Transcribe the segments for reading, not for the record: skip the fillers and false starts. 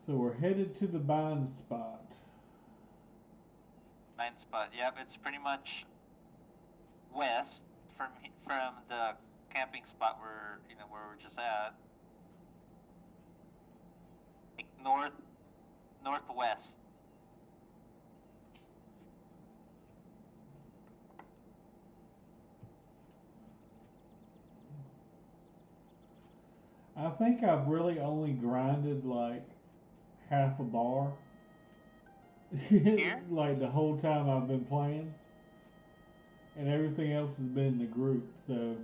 So we're headed to the bind spot. Nine spot. Yep, it's pretty much west from the camping spot where we're just at. Like northwest. I think I've really only grinded like half a bar. Here? Like the whole time I've been playing. And everything else has been in the group, so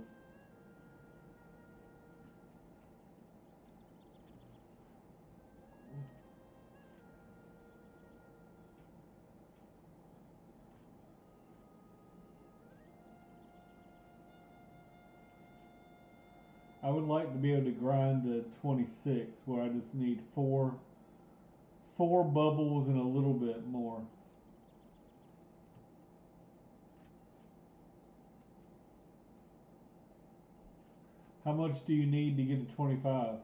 I would like to be able to grind to 26 where I just need four bubbles and a little bit more. How much do you need to get to 25?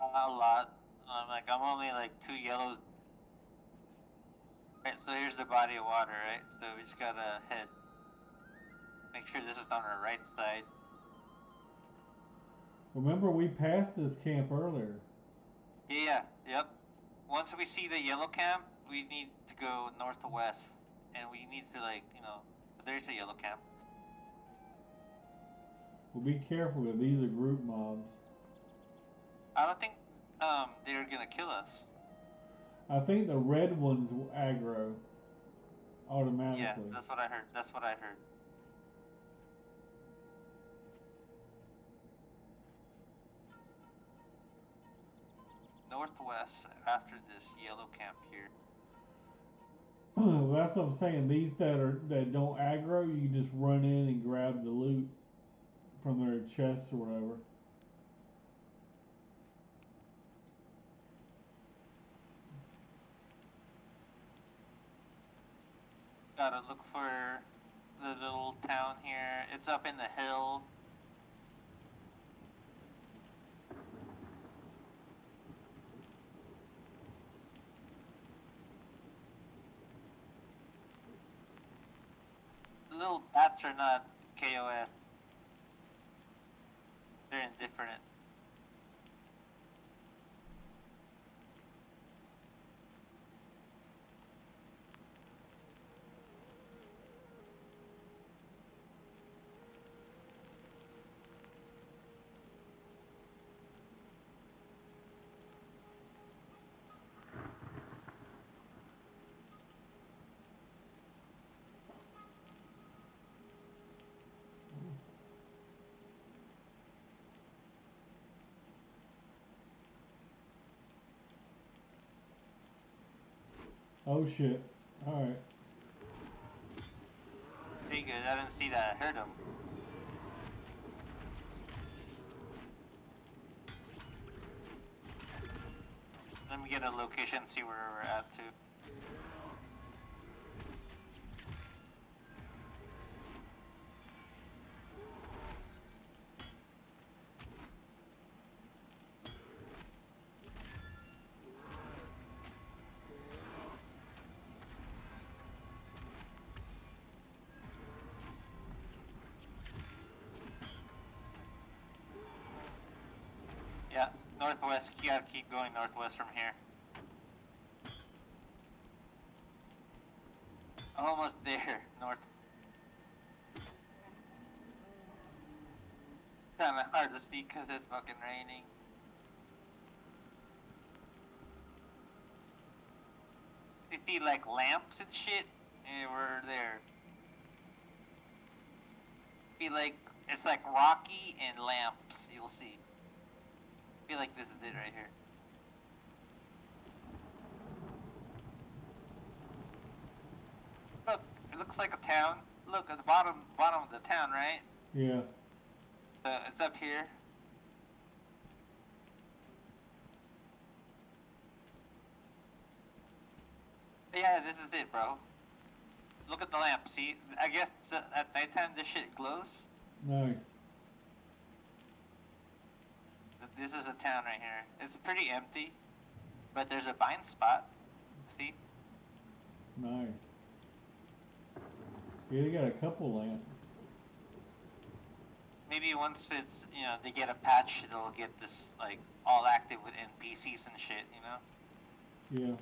A lot. I'm only like 2 yellows. Right, so here's the body of water, right? So we just gotta head. Make sure this is on our right side. Remember, we passed this camp earlier. Yeah, yep. Once we see the yellow camp, we need to go north to west, and we need to there's a yellow camp. Well, be careful, these are group mobs. I don't think they're gonna kill us. I think the red ones will aggro Yeah, automatically. that's what I heard. That's what I heard. Northwest after this yellow camp here. Well, that's what I'm saying. These that don't aggro, you can just run in and grab the loot from their chests or whatever. Gotta look for the little town here. It's up in the hill. The little bats are not KOS. They're indifferent. Oh shit! All right. Pretty good. I didn't see that. I heard them. Let me get a location and see where we're at too. Yeah, northwest. You gotta keep going northwest from here. Almost there. North. Kinda hard to speak because it's fucking raining. You see like lamps and shit? Yeah, we're there. Be like it's like rocky and lamps. You'll see. Feel like this is it right here. Look, it looks like a town. Look at the bottom of the town, right? Yeah. It's up here. Yeah, this is it, bro. Look at the lamp. See, I guess at nighttime this shit glows. Nice. This is a town right here. It's pretty empty, but there's a bind spot. See? Nice. Yeah, they got a couple lamps. Maybe once it's, they get a patch, they'll get this, like, all active with NPCs and shit, Yeah.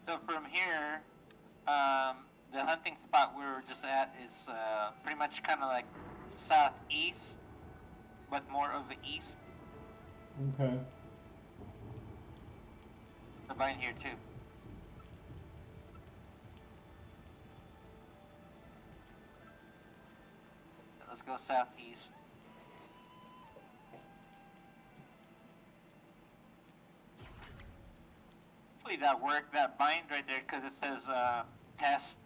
So from here, the hunting spot we were just at is pretty much kind of like southeast, but more of the east. Okay. The bind here too. Let's go southeast. Hopefully that worked, that bind right there, because it says test.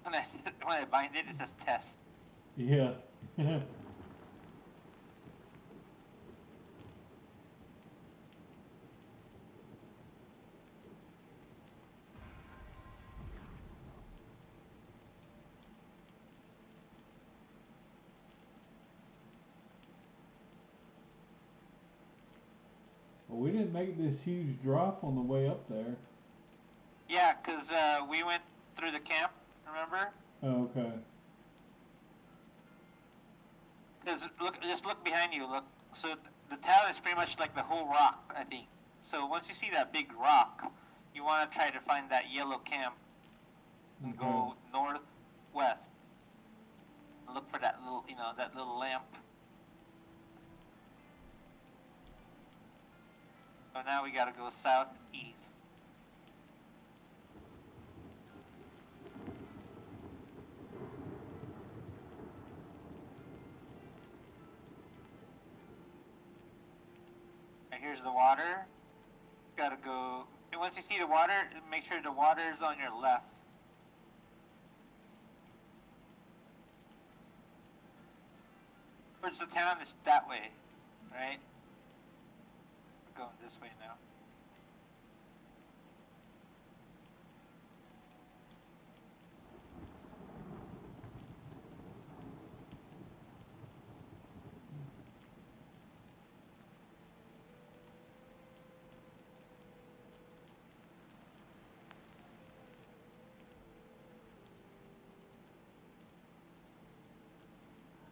When I bind it, it says test. Yeah. Well, we didn't make this huge drop on the way up there. Yeah, because we went through the camp, remember? Oh, okay. Because just look behind you. Look, so the town is pretty much like the whole rock, I think. So once you see that big rock, you want to try to find that yellow camp and Okay. go northwest. Look for that little, that little lamp. So now we gotta go southeast. And here's the water. Gotta go. And once you see the water, make sure the water is on your left. Towards the town is that way, right? We're going this way now.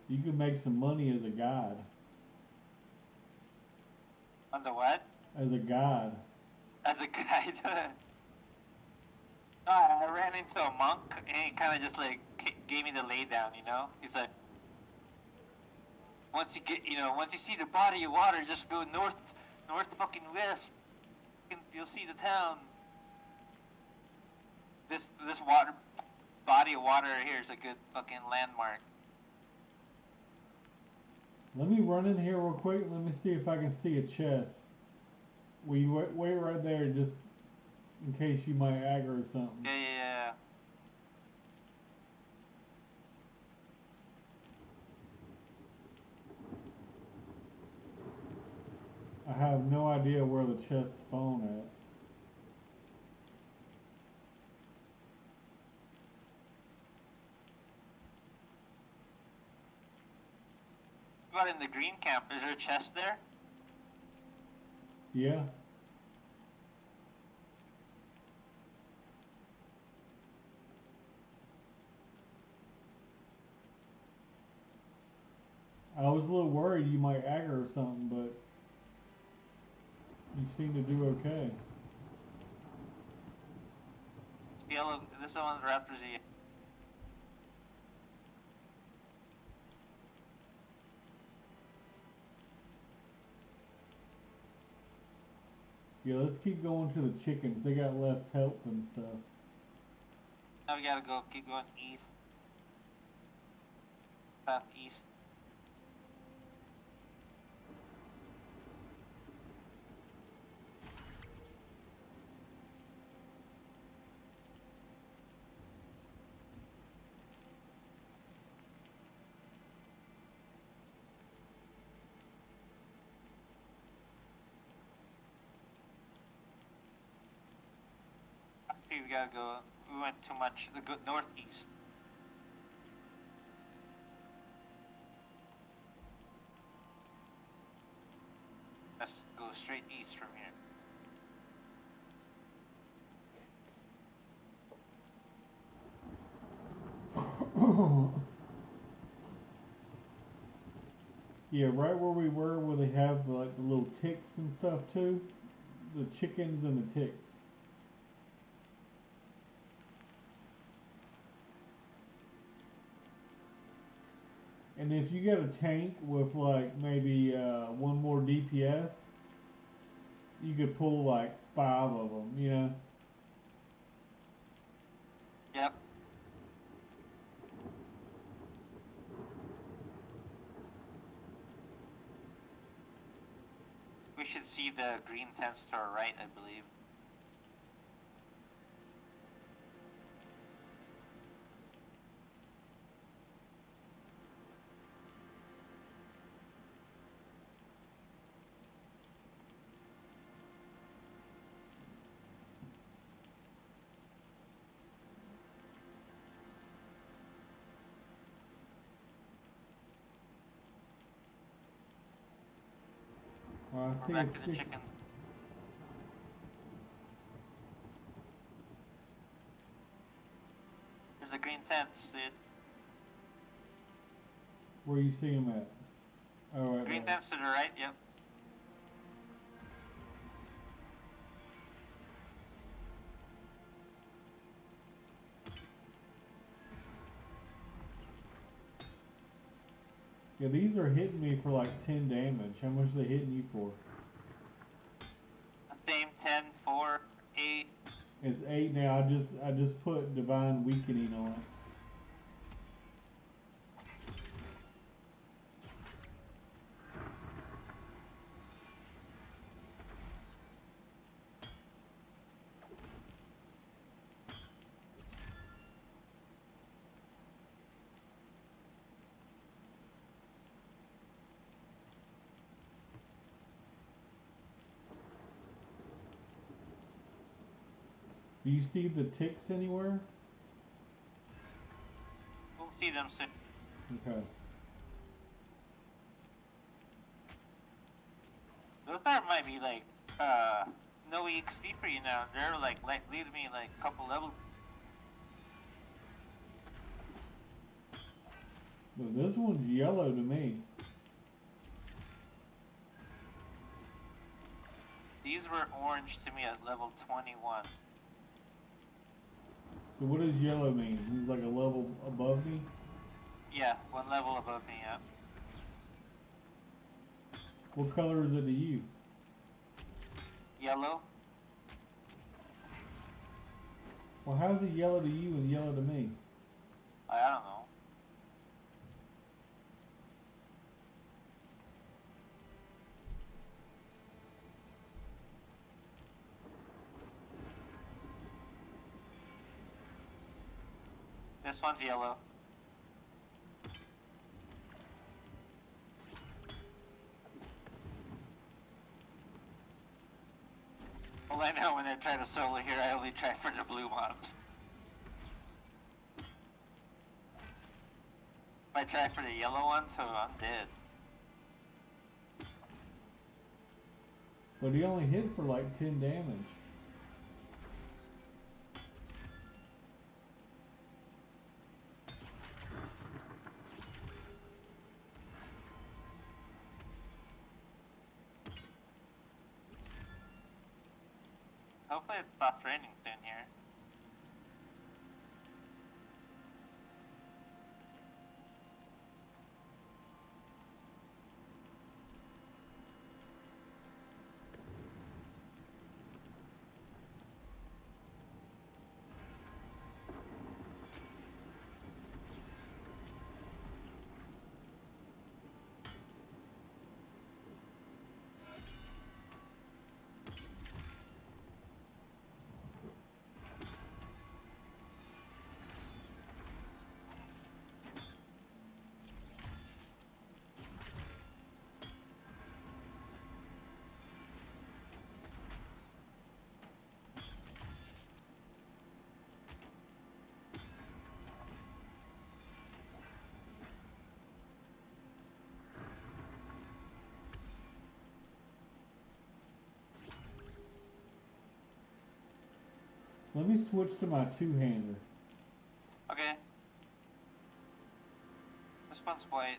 You can make some money as a guide. On the what? As a guide. As a guide. I ran into a monk and he kind of just like gave me the lay down, He's like, once you see the body of water, just go north fucking west. You'll see the town. This body of water here is a good fucking landmark. Let me run in here real quick. Let me see if I can see a chest. Will you wait right there just in case you might aggro something? Yeah. I have no idea where the chests spawn at. About in the green camp, is there a chest there? Yeah. I was a little worried you might aggro something, but you seem to do okay. Yellow. This one's Raptors. Yeah, let's keep going to the chickens. They got less help and stuff. Now we gotta keep going east. Southeast. we gotta go. We went too much the good northeast. Let's go straight east from here. Yeah, right where we where they have like the little ticks and stuff too. The chickens and the ticks. And if you get a tank with like maybe one more DPS, you could pull like 5 of them, you know? Yep. We should see the green tents to our right, I believe. I We're see back a to the chicken. chicken. There's the green tents, dude. Where you see them at? Oh, right Green there. tents to the right, yep. Yeah, these are hitting me for like 10 damage. How much are they hitting you for? Same 10, 4, 8. It's 8 now. I just put divine weakening on it. Do you see the ticks anywhere? We'll see them soon. Okay. Those might be like, no EXP for you now. They're like leaving me like a couple levels. But this one's yellow to me. These were orange to me at level 21. So what does yellow mean? He's like a level above me? Yeah, one level above me, yeah. What color is it to you? Yellow? Well, how's it yellow to you and yellow to me? I don't know. This one's yellow. Well, I know when I try to solo here, I only try for the blue mobs. If I try for the yellow one, so I'm dead. But he only hit for like 10 damage. Hopefully it stops raining soon here. Let me switch to my two-hander. Okay. This one's white.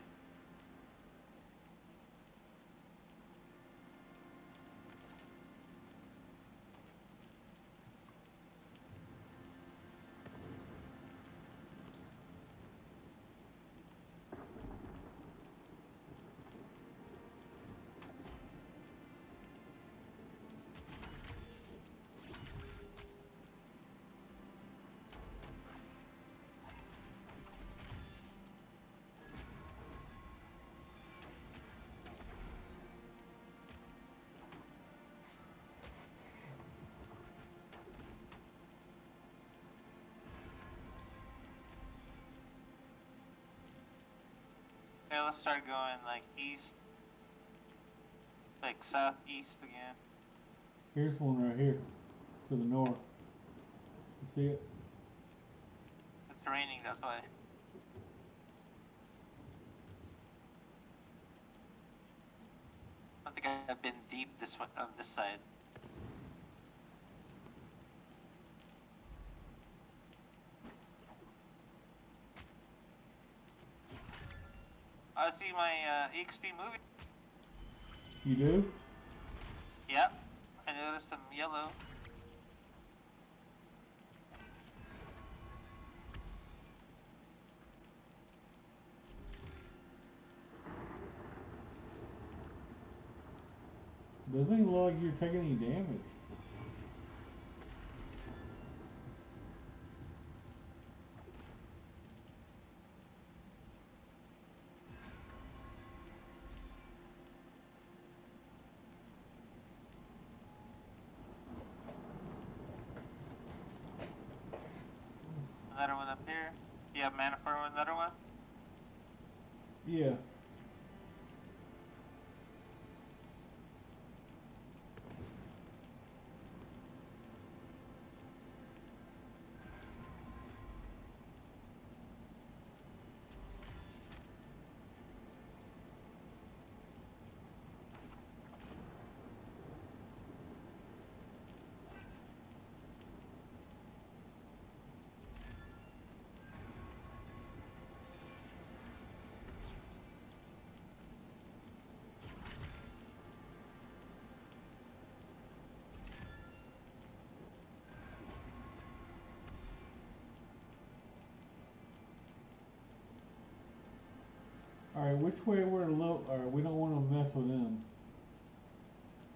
Okay, let's start going like east, like southeast again. Here's one right here, to the north. You see it? It's raining, that's why. I don't think I've been deep this one on this side. I see my EXP moving. You do? Yep, I noticed some yellow. Doesn't even look like you're taking any damage. Another one up here. Do you have mana for another one? Yeah. Alright, which way we're low? Alright, we don't want to mess with them.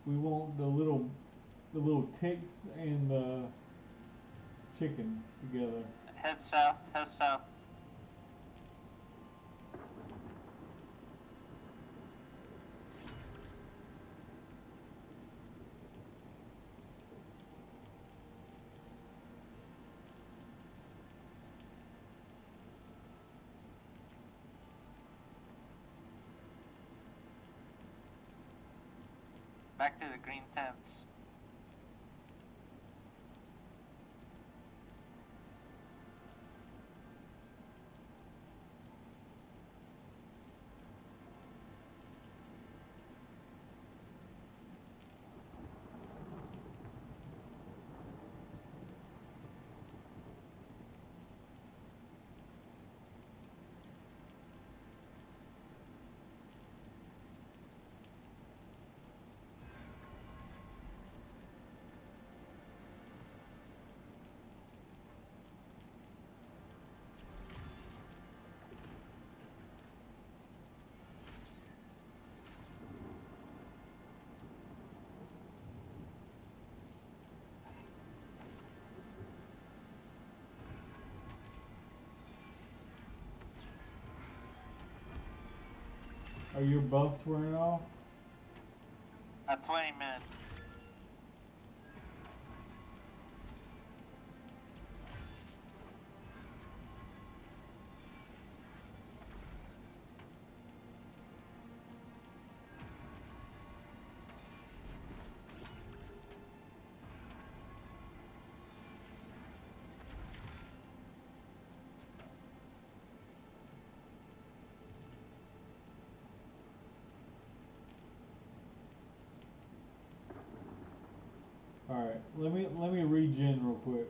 We want the little ticks and the chickens together. Head south, head south. Back to the green tents. Are your buffs wearing off? At 20 minutes. Alright, let me regen real quick.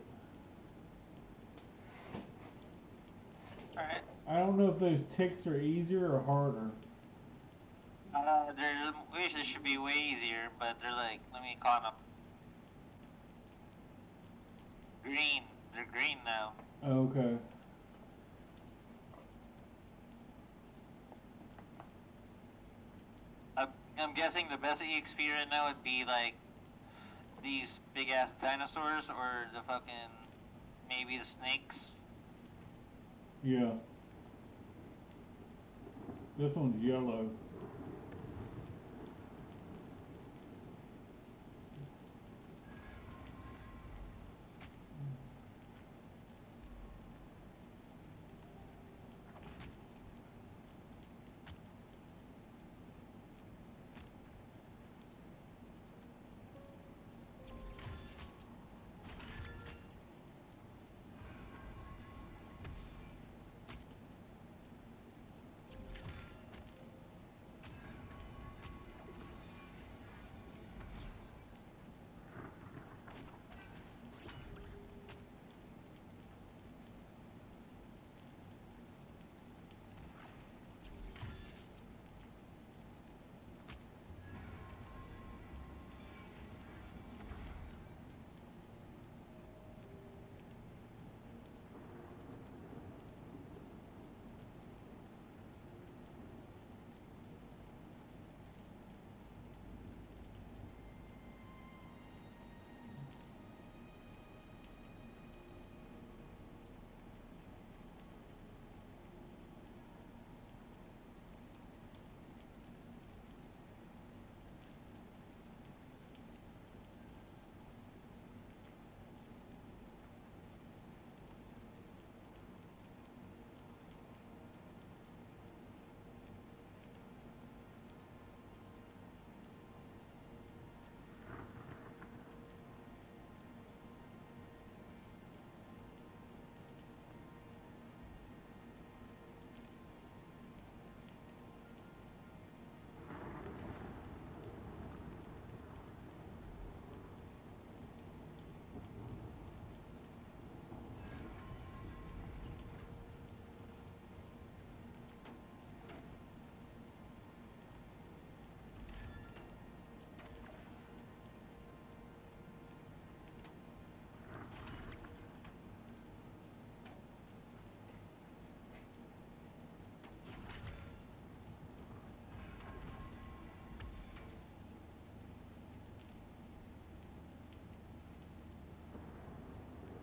I don't know if those ticks are easier or harder. Their wishes should be way easier, but they're like, let me count them. Green. They're green now. Okay. I'm guessing the best EXP right now would be like these big ass dinosaurs or the fucking maybe the snakes. Yeah. This one's yellow.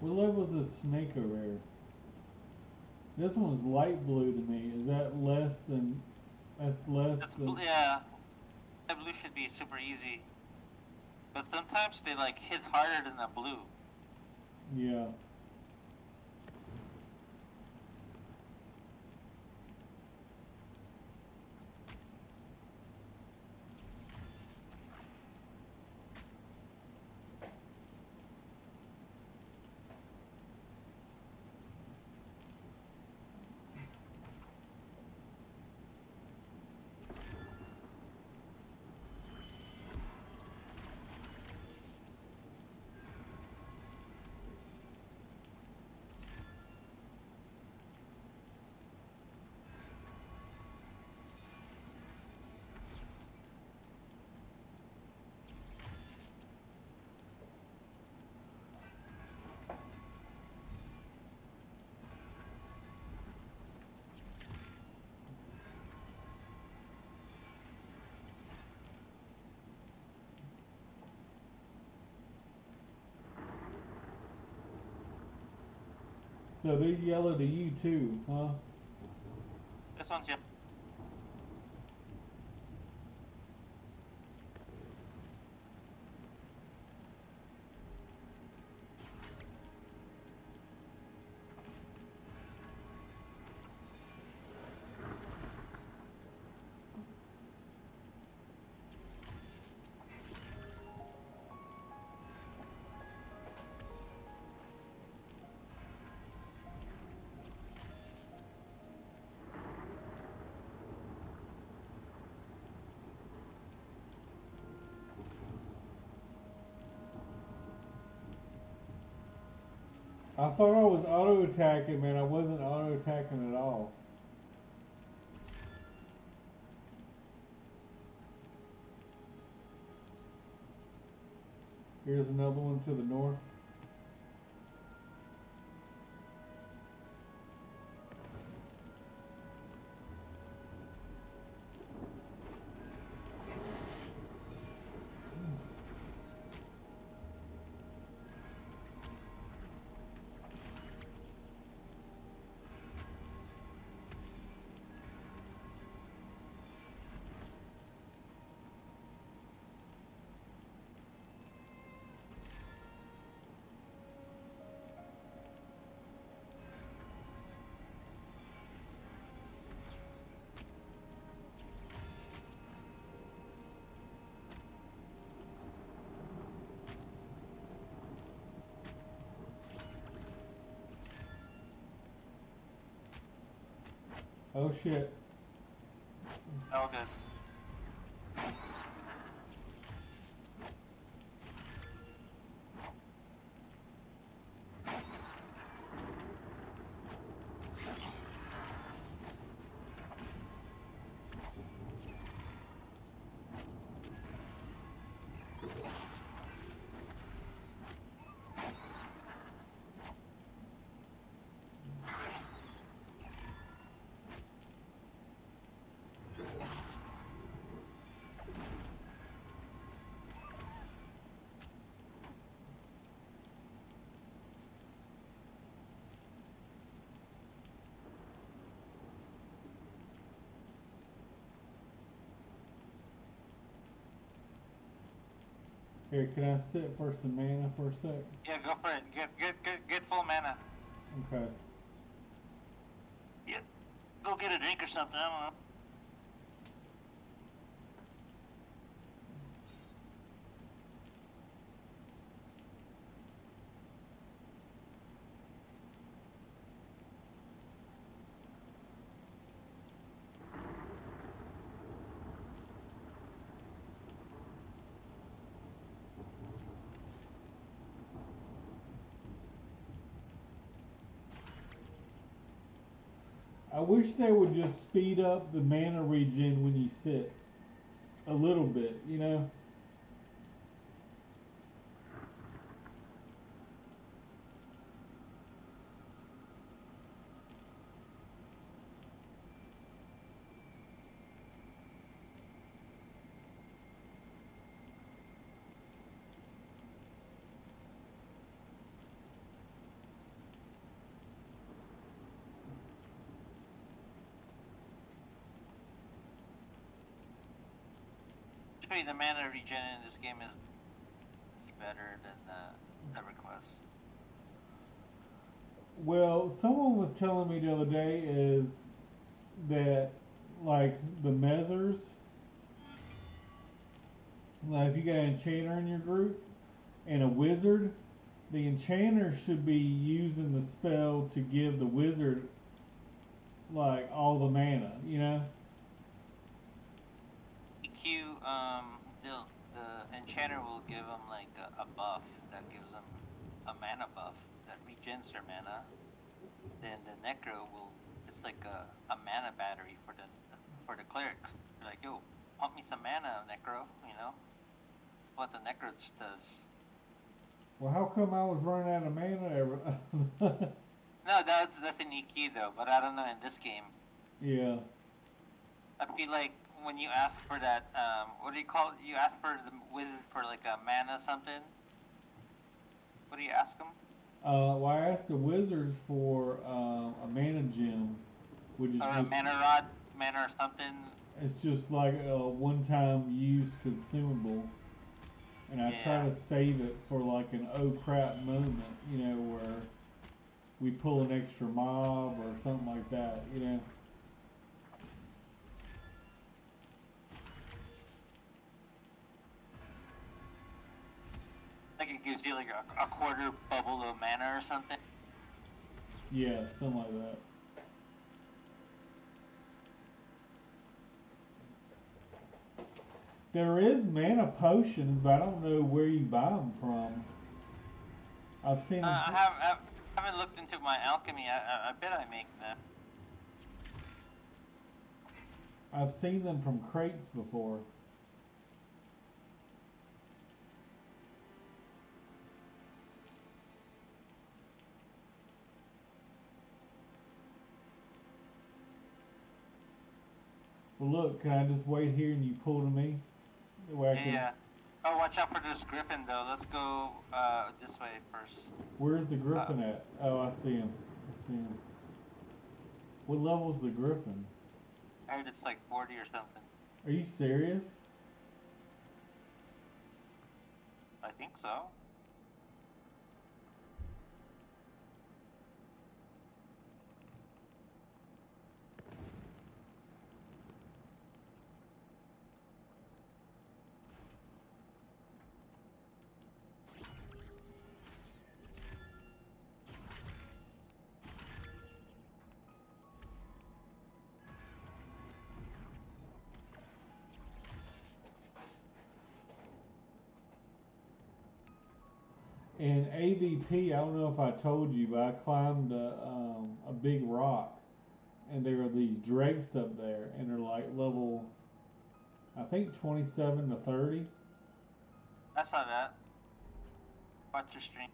What level is this snake over here? This one's light blue to me. Is that less than? That's less than. Yeah. That blue should be super easy. But sometimes they like hit harder than the blue. Yeah. So they're yellow to you too, huh? This one's yellow. I thought I was auto attacking, man. I wasn't auto attacking at all. Here's another one to the north. Oh shit. Oh, good. Here, can I sit for some mana for a sec? Yeah, go for it. Get full mana. Okay. Yeah. Go get a drink or something. I don't know. I wish they would just speed up the mana regen when you sit. A little bit, you know? Usually the mana regen in this game is better than the request. Well, someone was telling me the other day is that, like, the measures, like if you got an enchanter in your group and a wizard, the enchanter should be using the spell to give the wizard, like, all the mana, you know? EQ, the enchanter will give them like a buff that gives them a mana buff that regens their mana. Then the necro will, it's like a mana battery for the clerics. They're like, yo, pump me some mana, necro, you know? That's what the necro does. Well, how come I was running out of mana every... No, that's an EQ though, but I don't know in this game. Yeah. I feel like when you ask for that, what do you call it? You ask for the wizard for like a mana something. What do you ask them? Well, I asked the wizards for a mana gem, which is Or just, a mana rod, mana or something. it's just like a one-time use consumable, and I try Yeah. to save it for like an oh crap moment, you know, where we pull an extra mob or something like that, you know. Like it gives you like a quarter bubble of mana or something. Yeah, something like that. There is mana potions, but I don't know where you buy them from. I've seen them. I haven't looked into my alchemy. I bet I make that. I've seen them from crates before. look, can I just wait here and you pull to me? That way I Yeah, can, yeah. Oh, watch out for this griffin though. Let's go this way first. where's the griffin at? Oh, I see him. I see him. What level's the griffin? I heard it's like 40 or something. Are you serious? I think so. In AVP, I don't know if I told you, but I climbed a big rock, and there are these drakes up there, and they're like level, I think 27 to 30. I saw that. Watch your stream.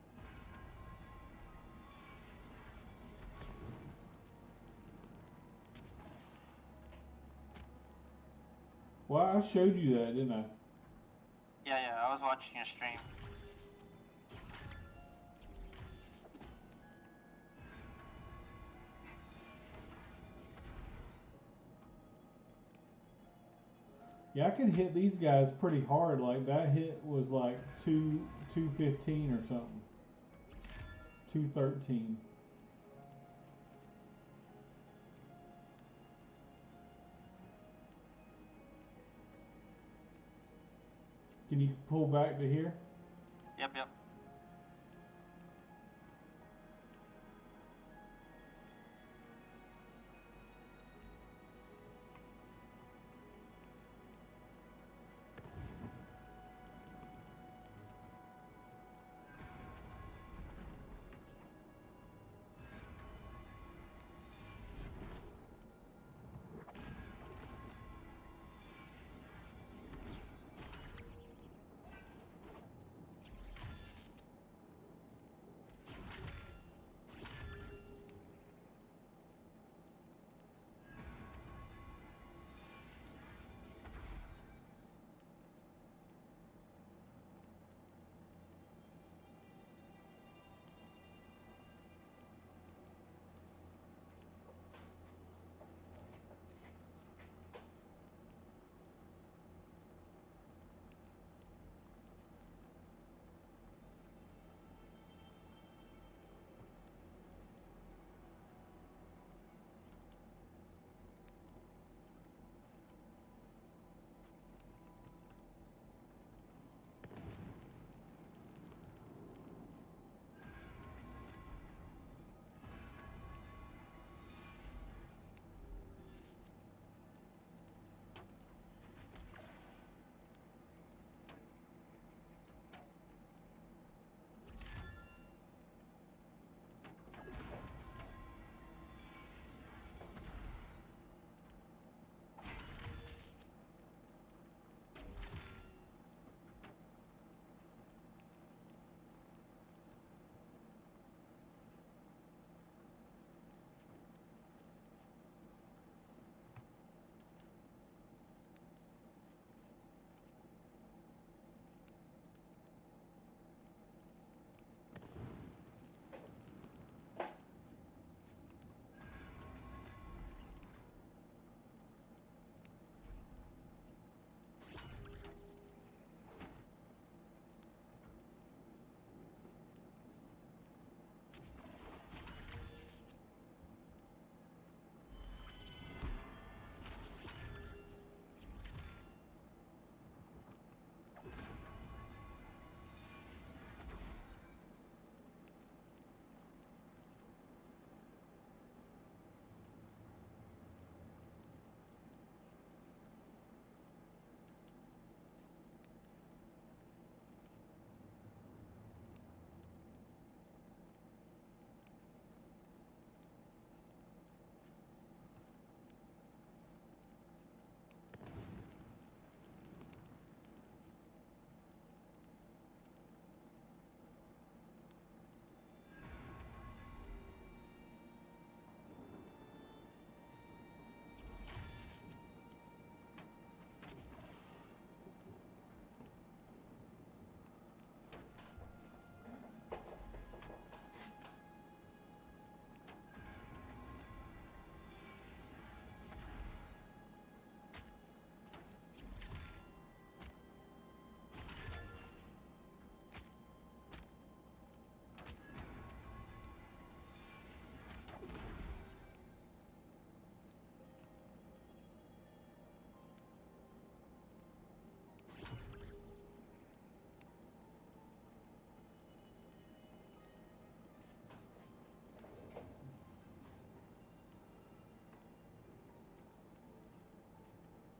Well, I showed you that, didn't I? Yeah, yeah. I was watching your stream. Yeah, I can hit these guys pretty hard. Like that hit was like 215 or something. 213. Can you pull back to here? Yep, yep.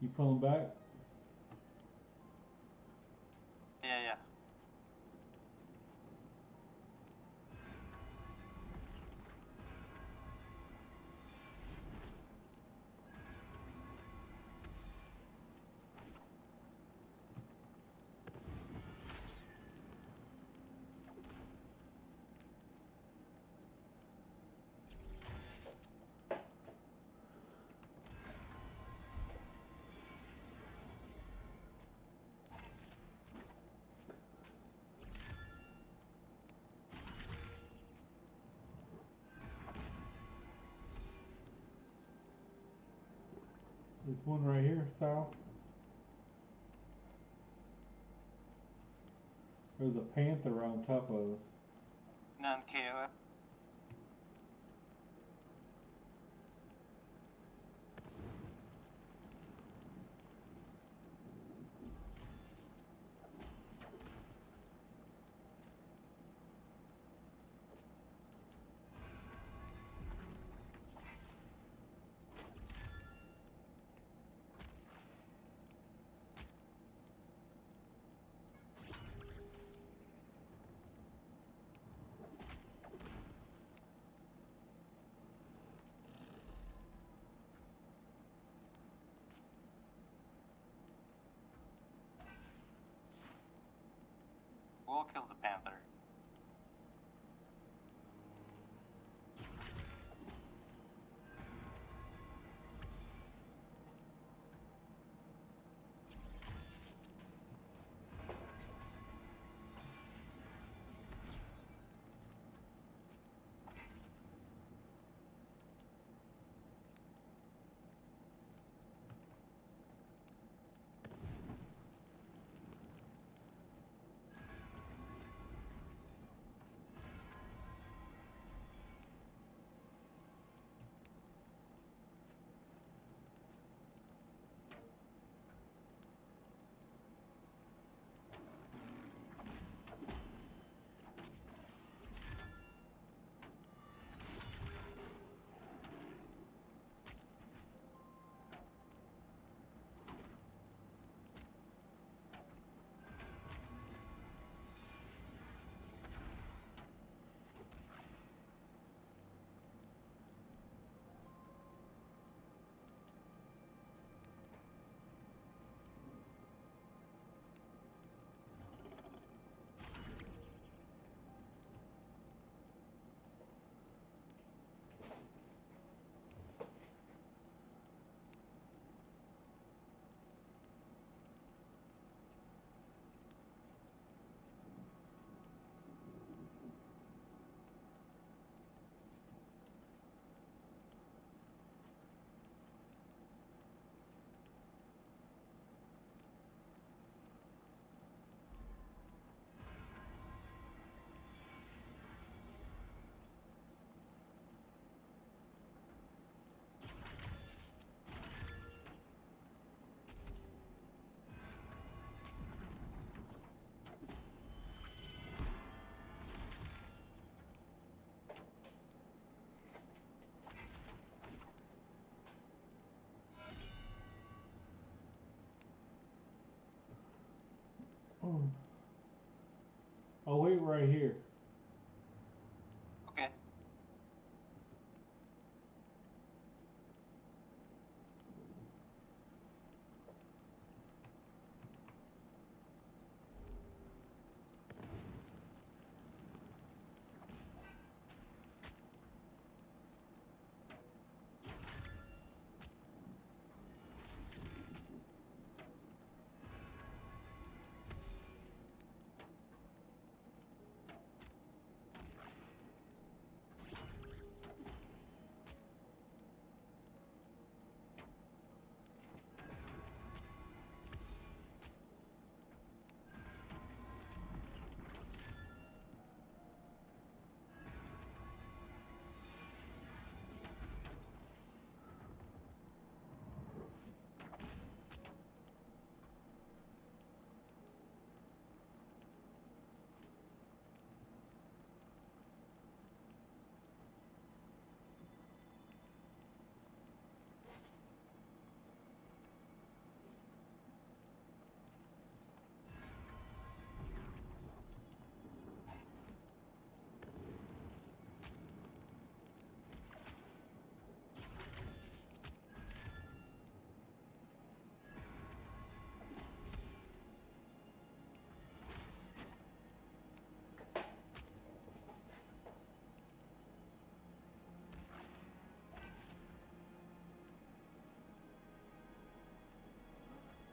You pulling back? Yeah, yeah. There's one right here, south. There's a panther on top of us. Non KOF. We'll kill the panther. I'll wait right here. Okay.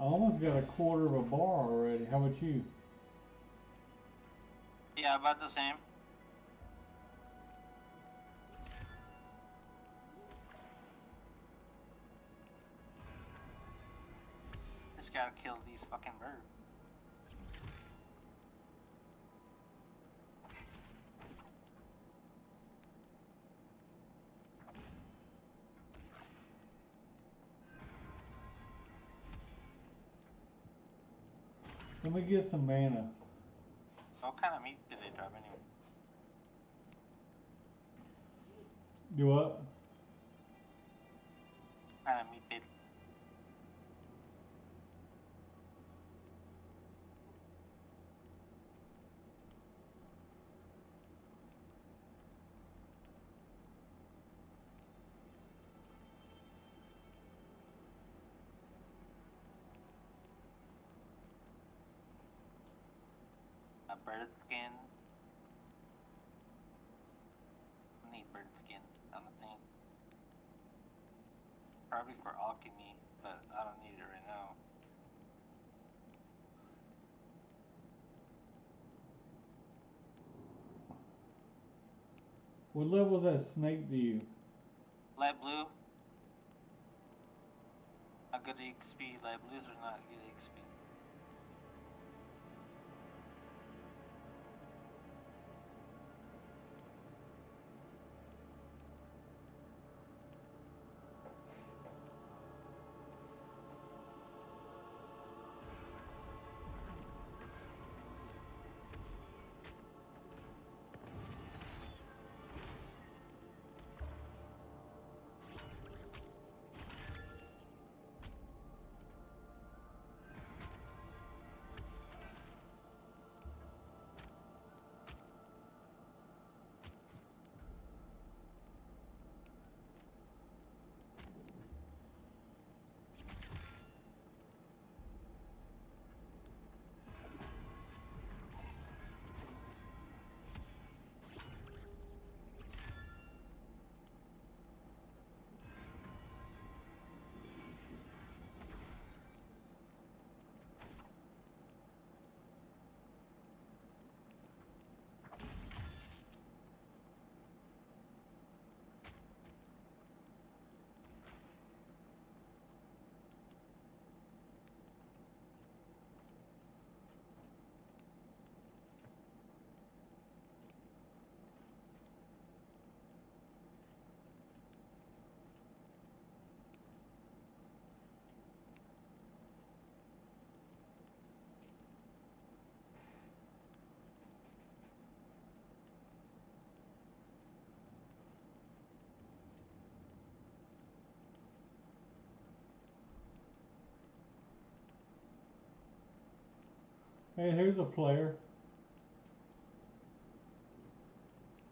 I almost got a quarter of a bar already. How about you? Yeah, about the same. Just gotta kill these fucking birds. Let me get some mana. What kind of meat do they drop anyway? Do what? What kind of meat they a bird skin? I need bird skin on the thing. Probably for alchemy, but I don't need it right now. What level is that snake to you? Light blue. Not good XP. Light blues are not good XP. Hey, here's a player.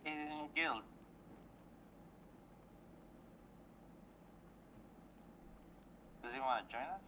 He's in guild. Does he want to join us?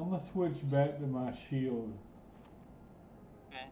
I'm gonna switch back to my shield. Okay.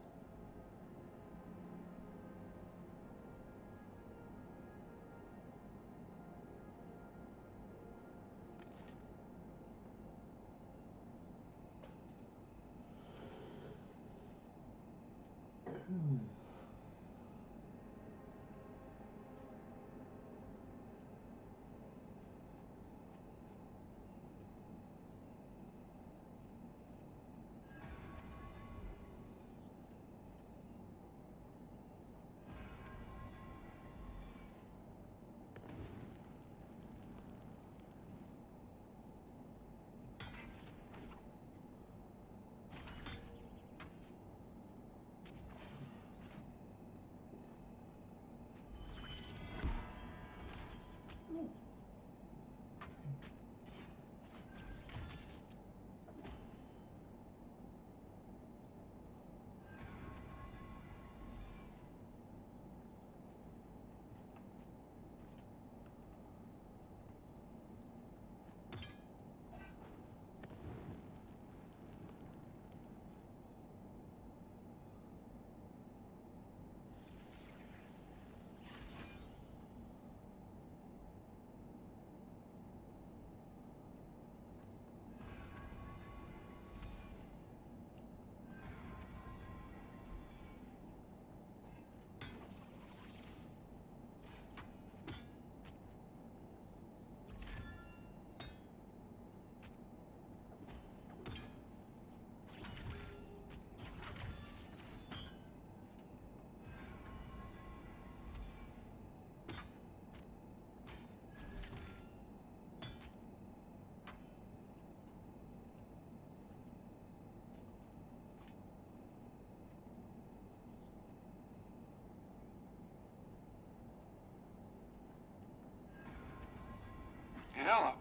Hello.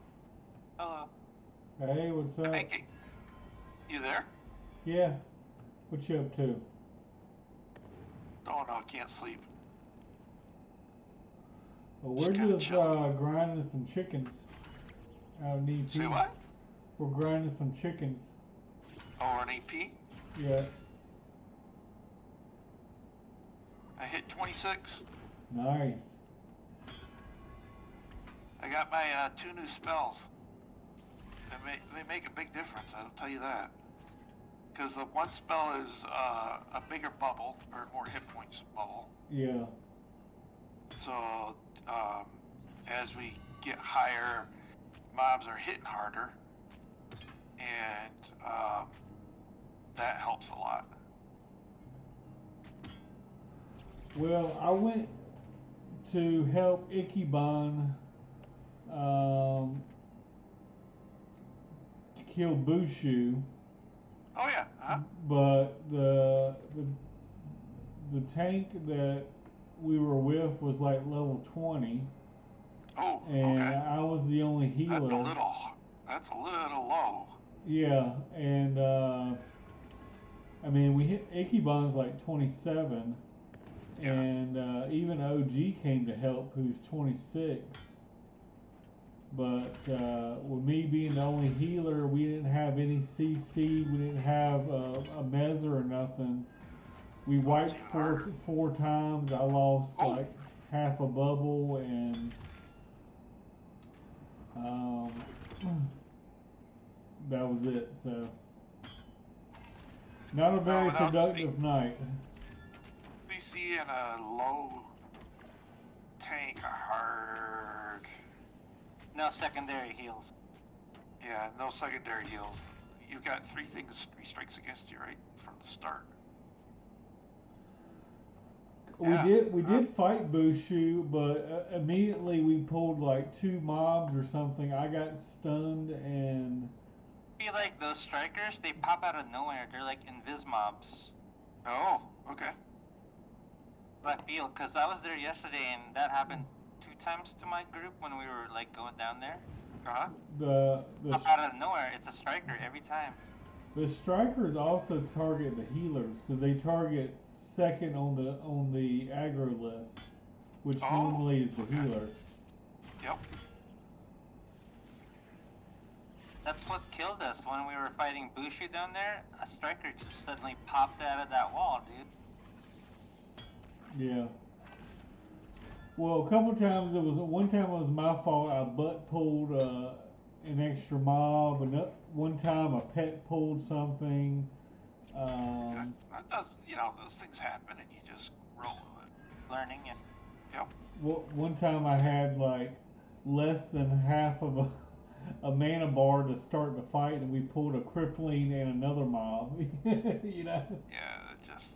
Hello. Hey, what's up? Mikey. You there? Yeah. What you up to? Oh no, I can't sleep. Well, we're kinda just chill. grinding some chickens out in EP. Say what? We're grinding some chickens. Oh, an AP? Yeah. I hit 26. Nice. I got my 2 new spells. They make a big difference, I'll tell you that. Because the one spell is a bigger bubble, or more hit points bubble. Yeah. So, as we get higher, mobs are hitting harder. And that helps a lot. Well, I went to help Ichiban kill Bushu, Oh yeah, huh? but the tank that we were with was like level 20, Oh, and okay. I was the only healer. That's a little low. Yeah, and I mean we hit Ichiban's like 27, Yeah. and even OG came to help, who's 26. But with me being the only healer, we didn't have any CC, we didn't have a Mezza or nothing. We wiped four times. I lost like half a bubble, and that was it. So not a very productive night. CC and a low tank are hard. No secondary heals. Yeah, no secondary heals. You've got 3 strikes against you, right? From the start. We did fight Bushu, but immediately we pulled like 2 mobs or something. I got stunned, and I feel like those strikers, they pop out of nowhere. They're like invis mobs. Oh, okay. I feel, because I was there yesterday and that happened 2 times to my group when we were like going down there. Uh-huh. the Pop out of nowhere, it's a striker every time. The strikers also target the healers, because they target second on the aggro list, which normally is the healer. Yep. That's what killed us when we were fighting Bushu down there. A striker just suddenly popped out of that wall, dude. Yeah. Well, a couple times one time it was my fault. I butt pulled an extra mob, and one time a pet pulled something. That does, those things happen, and you just roll with it. Learning and. Yep. One time I had like less than half of a mana bar to start the fight, and we pulled a crippling and another mob. You know. Yeah, it just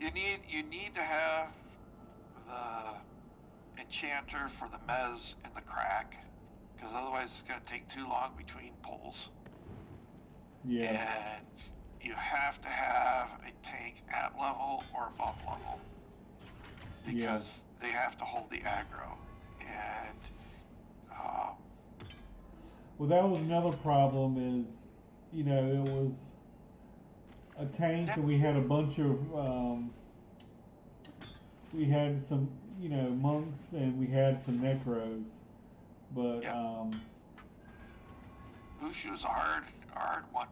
You need to have the enchanter for the mez and the crack, because otherwise it's going to take too long between pulls. Yeah. And you have to have a tank at level or above level, because they have to hold the aggro. And well, that was another problem. Is it was a tank, and we had a bunch of we had some monks, and we had some necros, but Bushu's a hard one.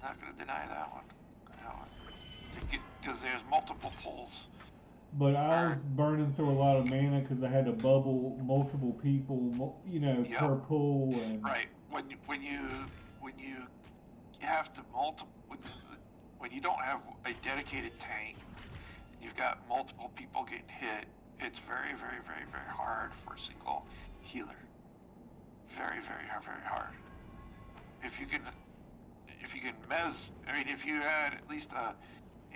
Not going to deny that one. Because there's multiple pulls. But I was burning through a lot of mana because I had to bubble multiple people, per pull. And right. When you have to when you don't have a dedicated tank, and you've got multiple people getting hit, it's very, very, very, very hard for a single healer. Very, very, very hard. If you can if you had at least a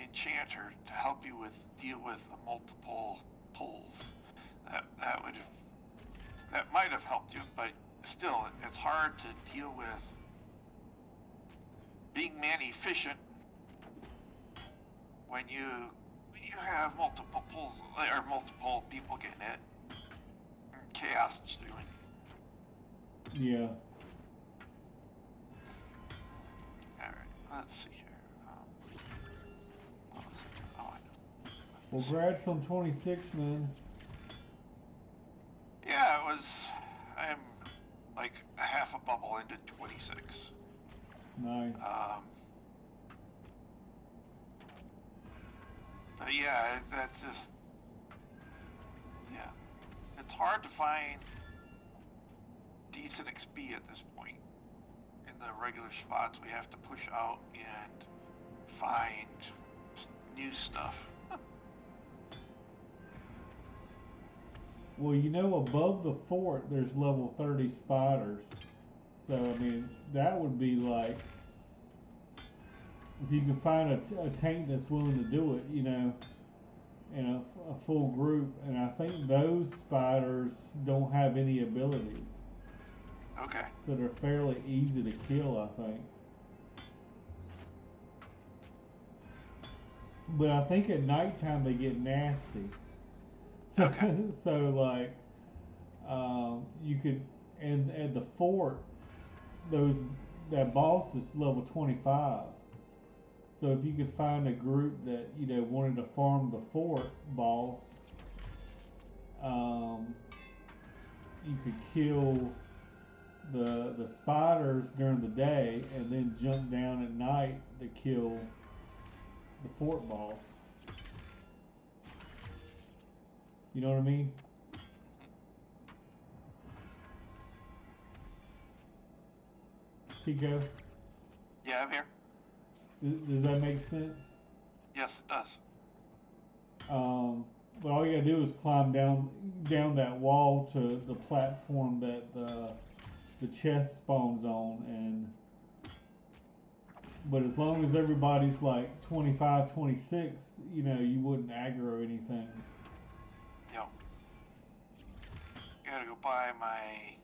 enchanter to help you deal with the multiple pulls, that might have helped you, but still, it's hard to deal with being man efficient when you have multiple pulls or multiple people getting it. Chaos ensuing. Yeah. Let's see here. What was it? Oh, I know. Well, congrats on 26, man. Yeah, I'm like a half a bubble into 26. Nice. But yeah, that's just, it's hard to find decent XP at this point. In the regular spots, we have to push out and find new stuff. Well, above the fort, there's level 30 spiders. So, I mean, that would be like, if you can find a tank that's willing to do it, in a full group. And I think those spiders don't have any abilities. Okay. So they're fairly easy to kill, I think. But I think at nighttime they get nasty. So, okay. So like, you could, and at the fort, that boss is level 25. So if you could find a group that wanted to farm the fort boss, you could kill the spiders during the day and then jump down at night to kill the fort boss. You know what I mean? Pico? Yeah, I'm here. Does that make sense? Yes, it does. But all you gotta do is climb down that wall to the platform that the chest spawns on, but as long as everybody's like 25, 26, you wouldn't aggro anything. Yep. Gotta go buy my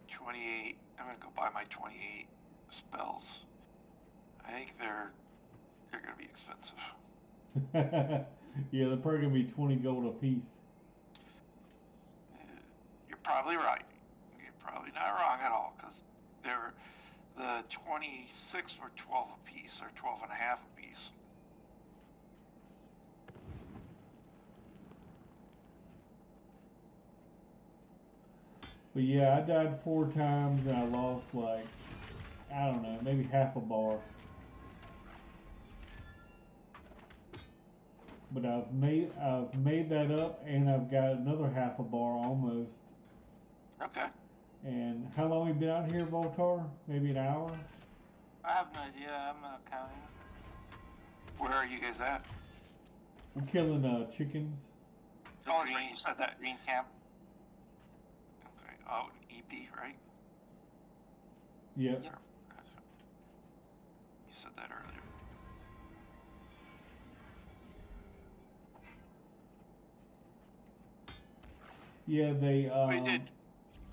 28. I'm gonna go buy my 28 spells. I think they're gonna be expensive. Yeah, they're probably gonna be 20 gold a piece. You're probably right. You're probably not wrong at all, because the 26 were 12 a piece, or 12 and a half a piece. But yeah, I died 4 times and I lost like, I don't know, maybe half a bar. But I've made that up and I've got another half a bar almost. Okay. And how long have you been out here, Voltar? Maybe an hour? I have no idea. I'm not counting. Where are you guys at? I'm killing chickens. The Oh, green, right, you said that. green camp. Okay. Oh, EP, right? Yep. Yep. You said that earlier. Yeah, they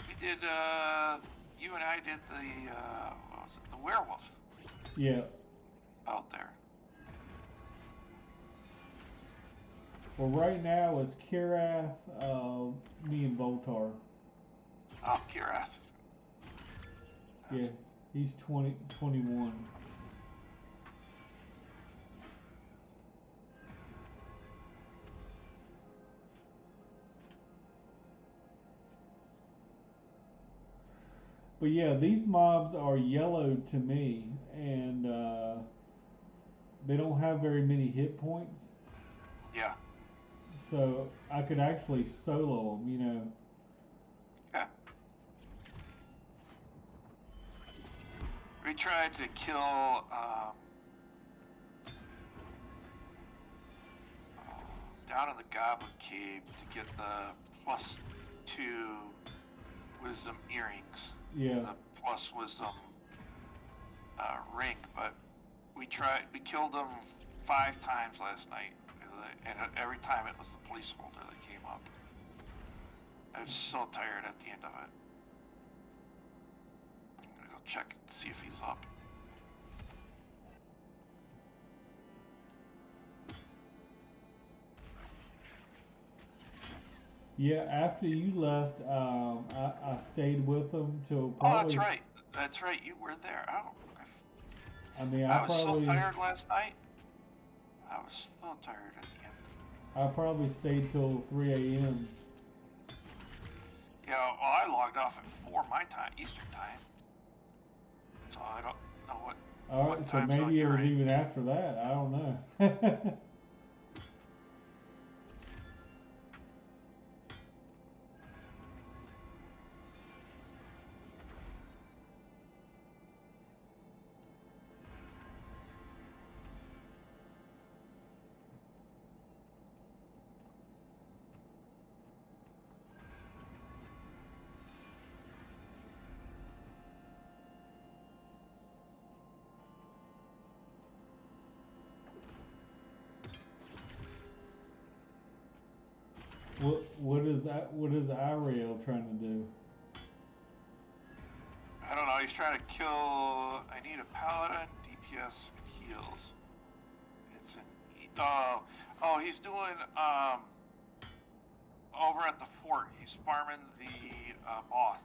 We did, you and I did the, what was it, the werewolf yeah. out there. Well, right now it's Kirath, me and Voltar. Oh, Kirath. Yeah, he's 21. But yeah, these mobs are yellow to me, and they don't have very many hit points. Yeah. So I could actually solo them, you know. Yeah. We tried to kill, down in the Goblin Cave to get the +2 wisdom earrings. Yeah. The plus wisdom ring, but we killed them 5 times last night, and every time it was the police holder that came up. I was so tired at the end of it. I'm gonna go check and see if he's up. Yeah, after you left, I stayed with them till Oh, that's probably. right. That's right. You were there. I mean, I I was probably. so tired last night. I was so tired at the end. I probably stayed till 3 a.m. Yeah, well, I logged off at 4 my time, Eastern time. So I don't know what. All what right, so time zone maybe it you're was in. even after that. I don't know. What is Ariel trying to do? I don't know. He's trying to kill. I need a paladin, DPS, and heals. It's an. Oh, he's doing over at the fort. He's farming the moth.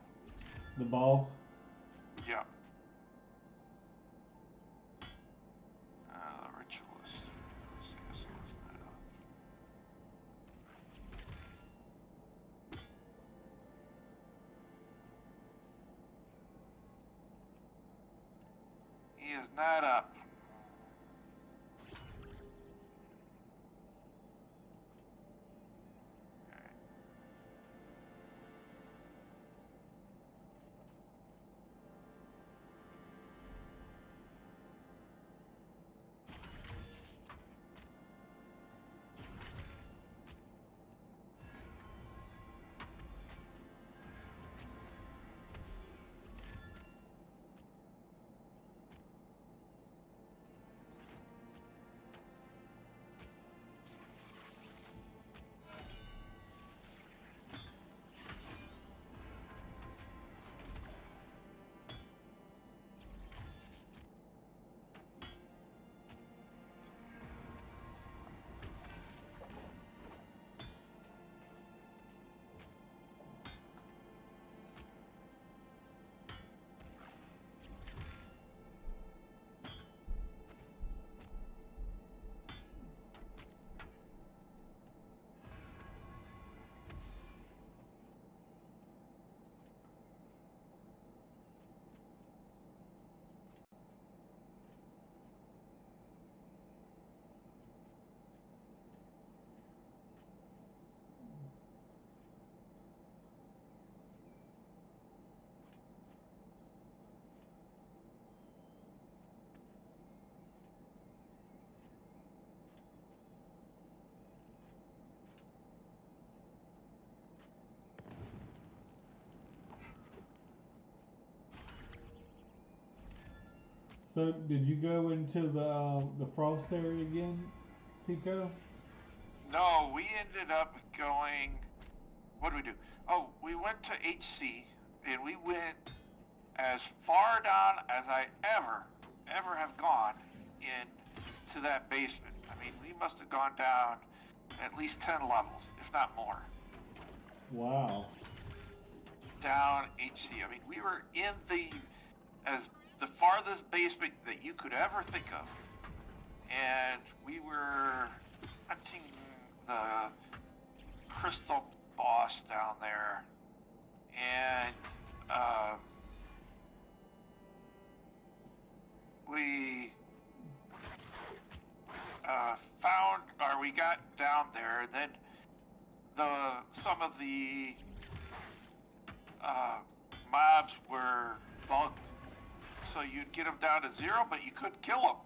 The boss? Yeah. The ritualist. Let's see, this is that up. He is not up. Okay. So did you go into the frost area again, Pico? No, we ended up going. What did we do? Oh, we went to HC, and we went as far down as I ever have gone into that basement. I mean, we must have gone down at least 10 levels, if not more. Wow. Down HC. I mean, we were in the farthest basement that you could ever think of. And we were hunting the crystal boss down there. And we we got down there, and then some of the mobs were bugged, so you'd get them down to 0, but you couldn't kill them.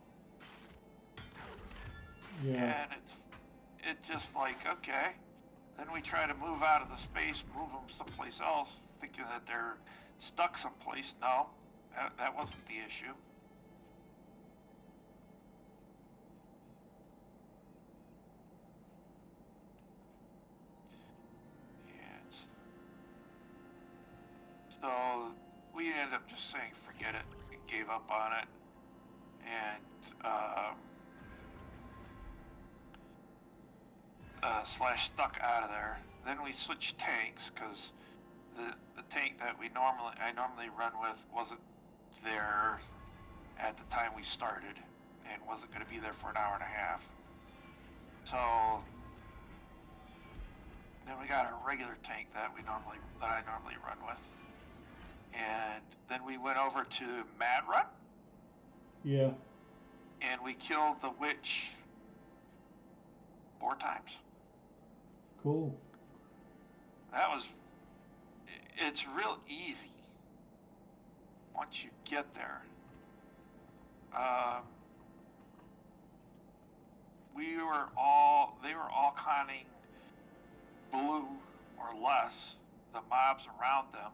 Yeah. And it's just like, okay. Then we try to move out of the space, move them someplace else, thinking that they're stuck someplace. No, that wasn't the issue. And so we ended up just saying forget it and gave up on it. And Slash stuck out of there. Then we switched tanks because the tank that I normally run with wasn't there at the time we started and wasn't going to be there for an hour and a half. So then we got a regular tank that I normally run with, and then we went over to Mad Run. Yeah. And we killed the witch 4 times. Cool. It's real easy once you get there. They were all counting blue or less, the mobs around them.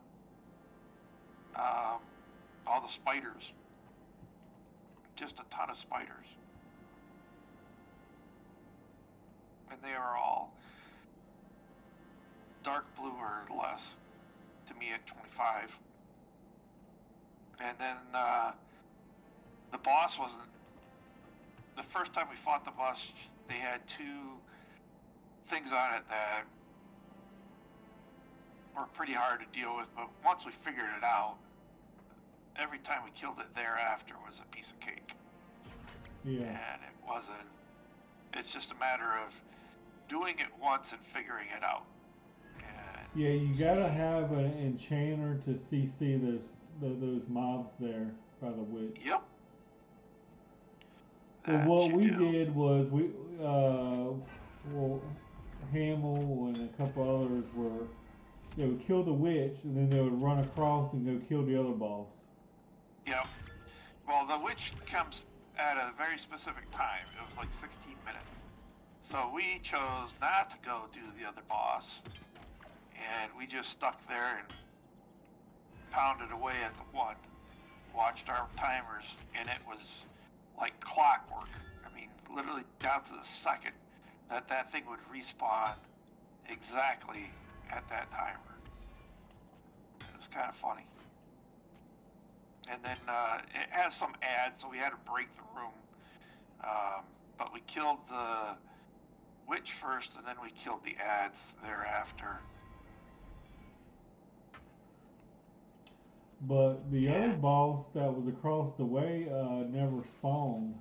All the spiders. Just a ton of spiders. And they were all dark blue or less, to me at 25. And then the boss wasn't. The first time we fought the boss, they had 2 things on it that were pretty hard to deal with, but once we figured it out, every time we killed it thereafter was a piece of cake. Yeah. And it's just a matter of doing it once and figuring it out. And Yeah, you gotta have an enchanter to CC those mobs there by the witch. Yep. Well, what we did was Hamill and a couple others they would kill the witch and then they would run across and go kill the other boss. Yep. Well, the witch comes at a very specific time. It was like 16 minutes. So we chose not to go do the other boss, and we just stuck there and pounded away at the one. Watched our timers, and it was like clockwork. I mean, literally down to the second that thing would respawn exactly at that timer. It was kind of funny. And then it has some ads, so we had to break the room. But we killed the witch first, and then we killed the ads thereafter. But the other boss that was across the way never spawned.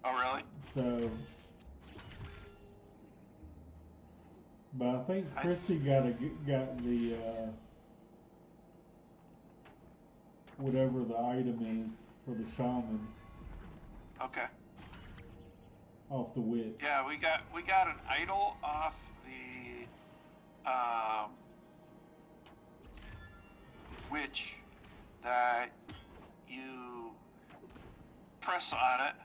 Oh, really? So, but I think Chrissy got the whatever the item is for the shaman. Okay. Off the witch. Yeah, we got an idol off the witch that you press on it.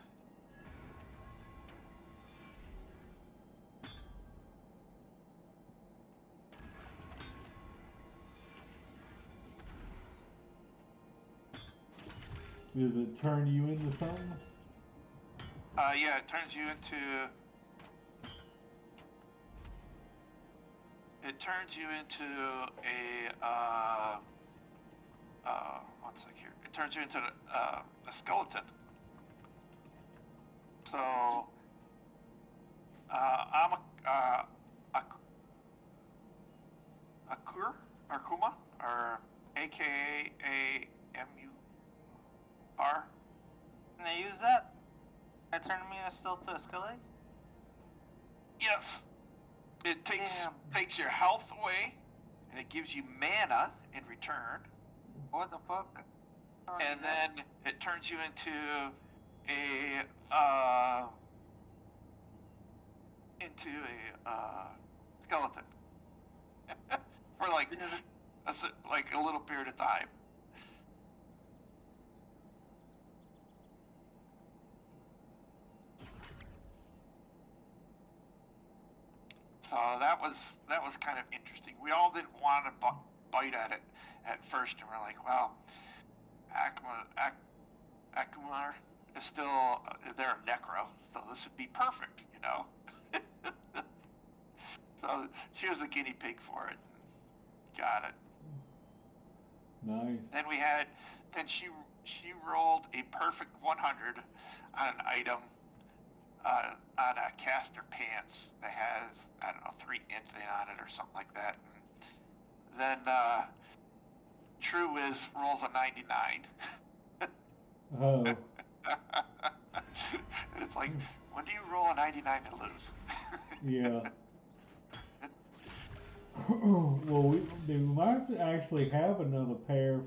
Does it turn you into something? Yeah, it turns you into. It turns you into one sec here. It turns you into a skeleton. So, I'm or Kuma, or AKA AMUR. Can I use that? Can I turn me still to a skeleton? Yes. It takes your health away, and it gives you mana in return. What the fuck? And then it turns you into a skeleton for like a little period of time. So that was kind of interesting. We all didn't want to bite at it at first, and we're like, well, Akumar is still they're a necro, so this would be perfect, you know. So she was the guinea pig for it. Got it. Nice. Then she rolled a perfect 100 on an item on a caster pants that has, I don't know, 3 insulin on it or something like that. And then True Wiz rolls a 99. Oh. And it's like, when do you roll a 99 to lose? Yeah. Well, we might actually have another pair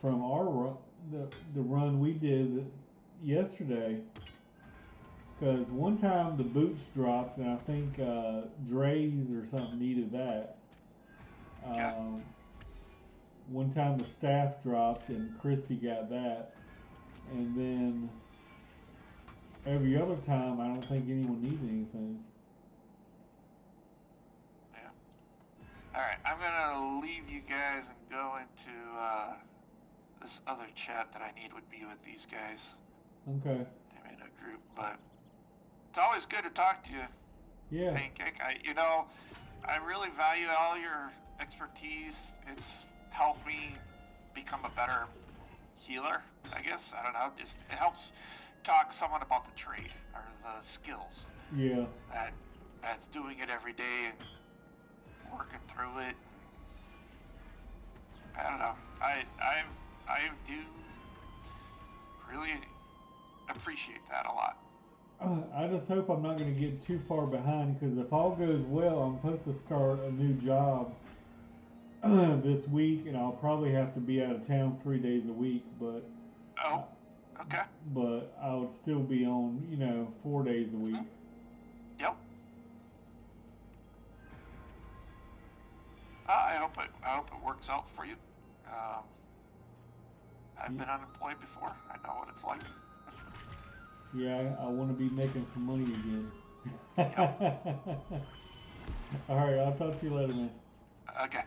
from our run, the run we did yesterday. Because one time the boots dropped, and I think Dre's or something needed that. One time the staff dropped, and Chrissy got that. And then every other time, I don't think anyone needed anything. Alright, I'm gonna leave you guys and go into this other chat that I need would be with these guys. Okay. They're in a group, but it's always good to talk to you. Yeah. Pancake. I really value all your expertise. It's helped me become a better healer, I guess. I don't know. Just it helps talk someone about the trade or the skills. Yeah. That's doing it every day and working through it. I don't know. I do really appreciate that a lot. I just hope I'm not going to get too far behind, because if all goes well, I'm supposed to start a new job this week, and I'll probably have to be out of town 3 days a week, but okay. But I would still be on, 4 days a week. Yep. I hope it works out for you. I've been unemployed before. I know what it's like. Yeah, I want to be making some money again. Yep. All right, I'll talk to you later, man. Okay.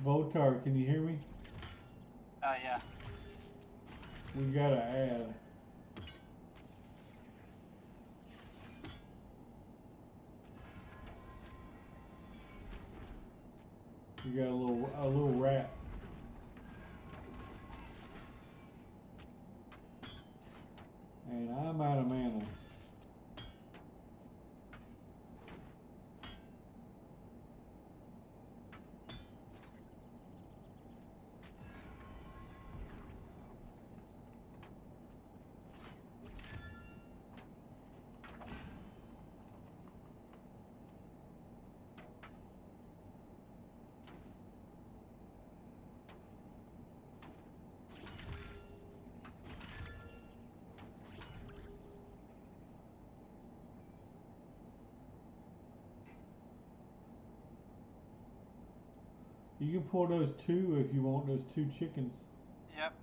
Votar, can you hear me? Yeah. We gotta add. We got a little rat. And I'm out of mana. You can pull those two if you want those 2 chickens. Yep.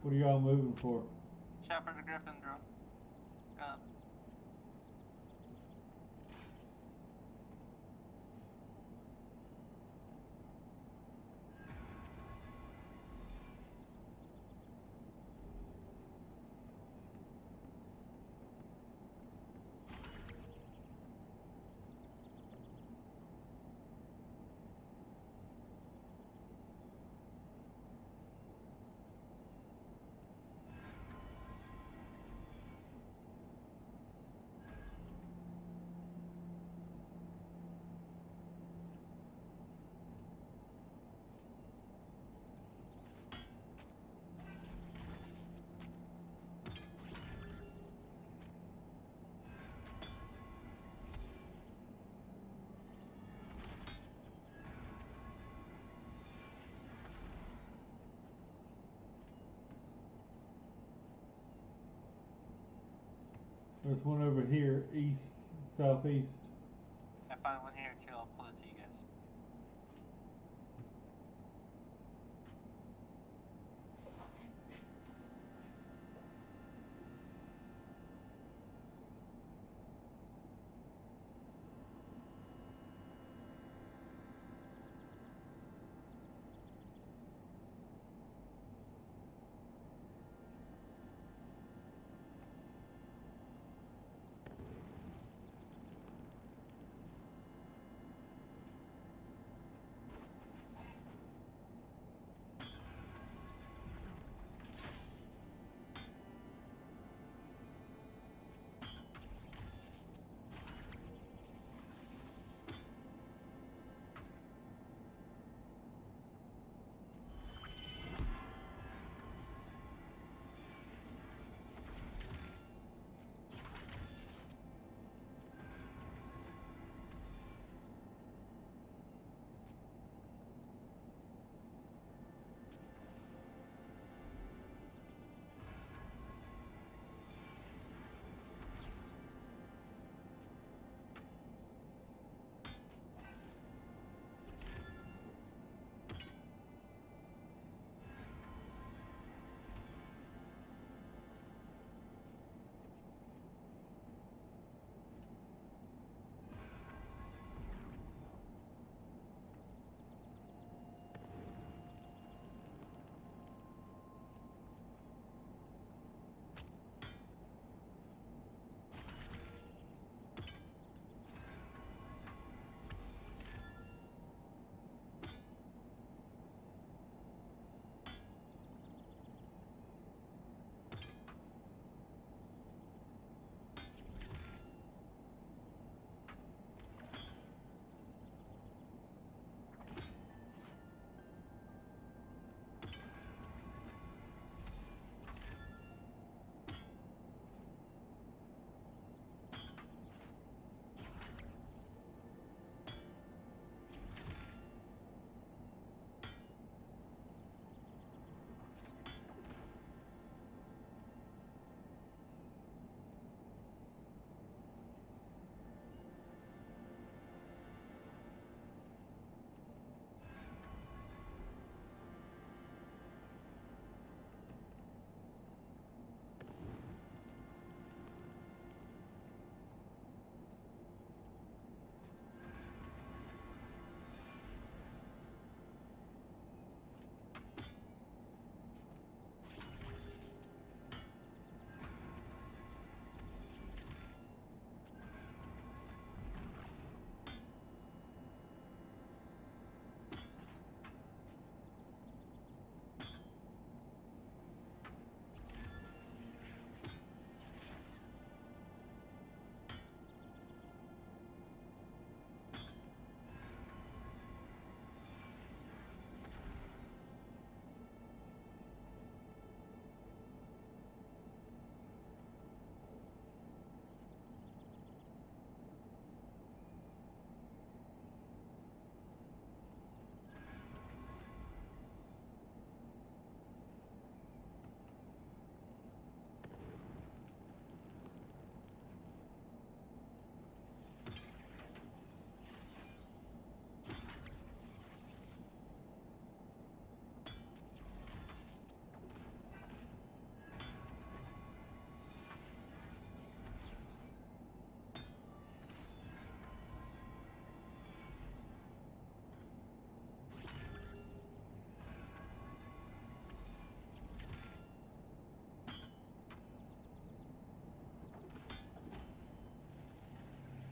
What are y'all moving for? Shout for the Griffin, bro. Got him. There's one over here, east, southeast. I found one here too. I'll pull it to you guys.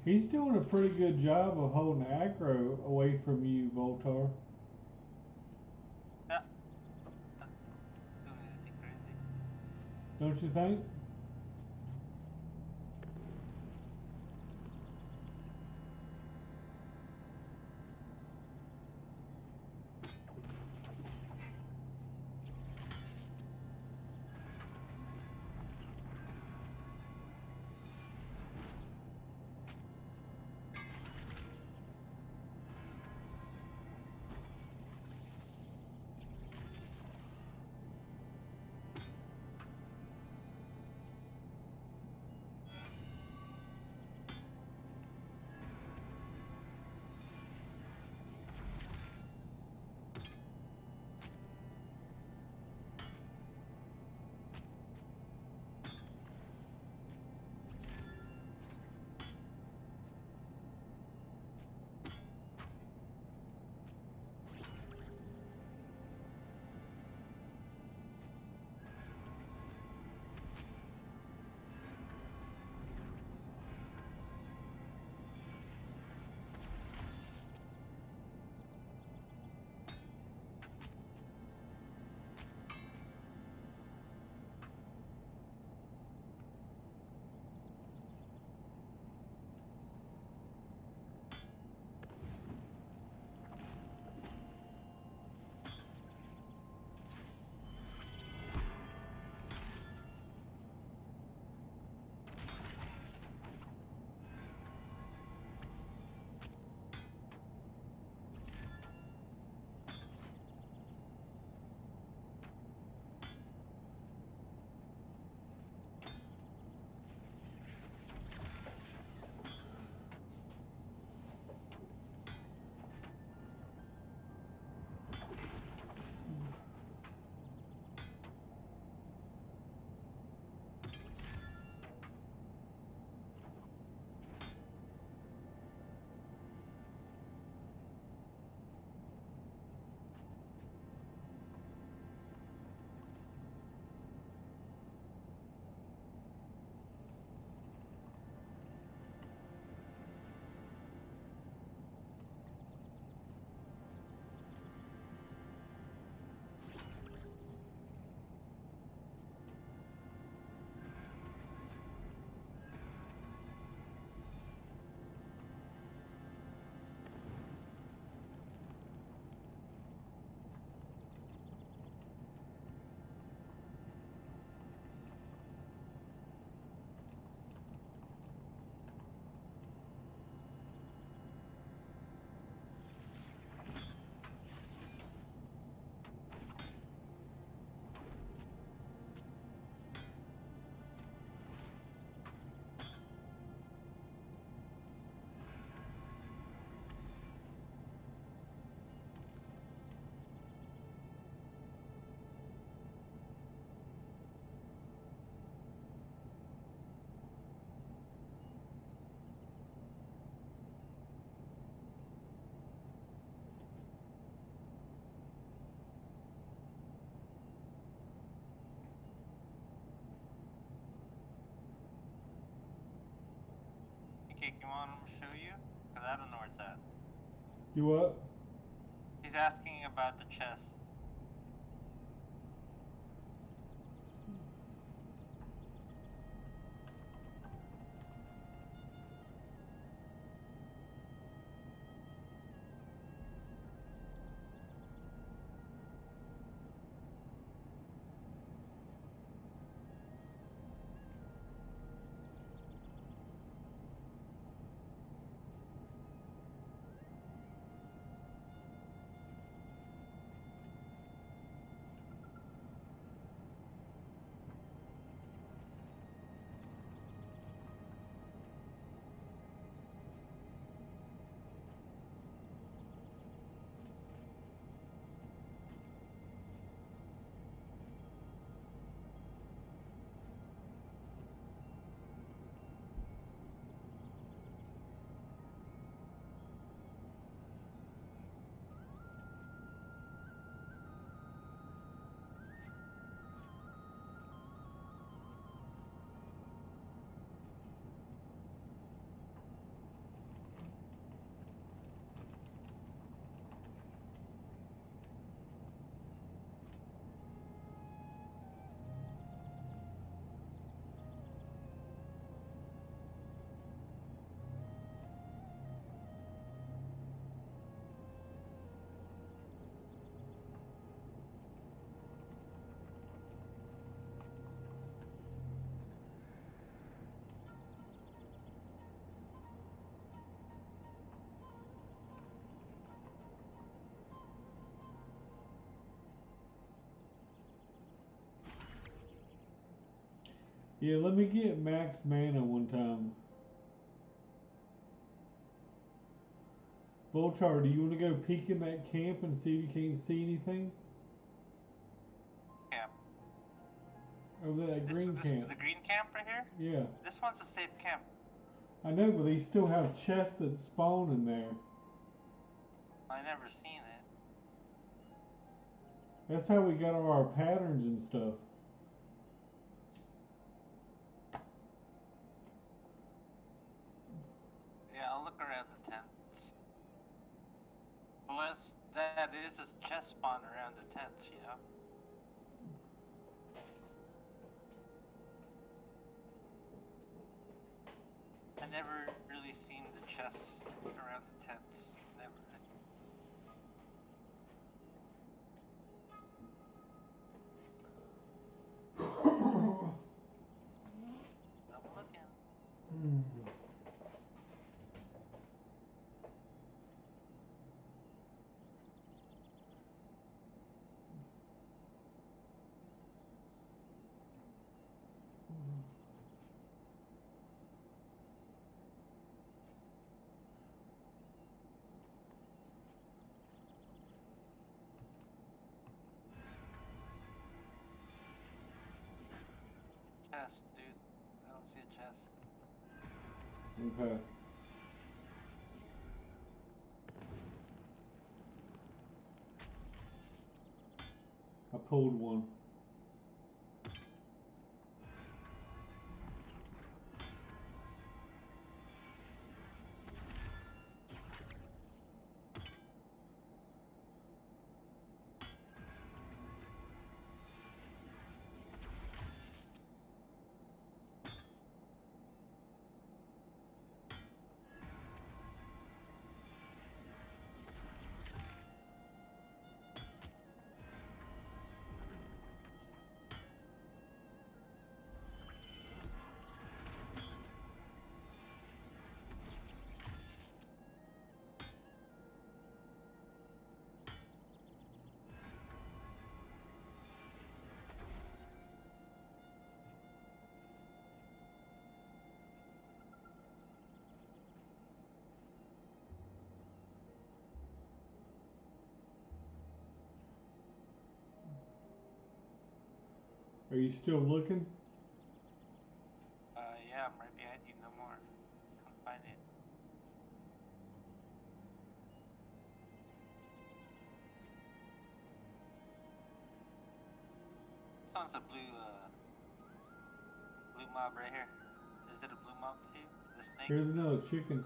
He's doing a pretty good job of holding aggro away from you, Voltar. Yeah. Not doing anything crazy. Don't you think? Okay, you want him to show you? Cause I don't know where it's at. You what? He's asking about the chest. Yeah, let me get max mana one time. Voltar, do you want to go peek in that camp and see if you can't see anything? Camp. Over that green this, camp. The green camp right here? Yeah. This one's a safe camp. I know, but they still have chests that spawn in there. I never seen it. That's how we got all our patterns and stuff. Yeah, I'll look around the tents. Unless that is a chest spawn around the tents, you know? I never really seen the chests around the tents. Never. I'm looking. Chest, dude. I don't see a chest. Okay. I pulled one. Are you still looking? Yeah, I'm right behind you. No more. Can't find it. This one's a blue mob right here. Is it a blue mob to you? The snake? Here's another chicken.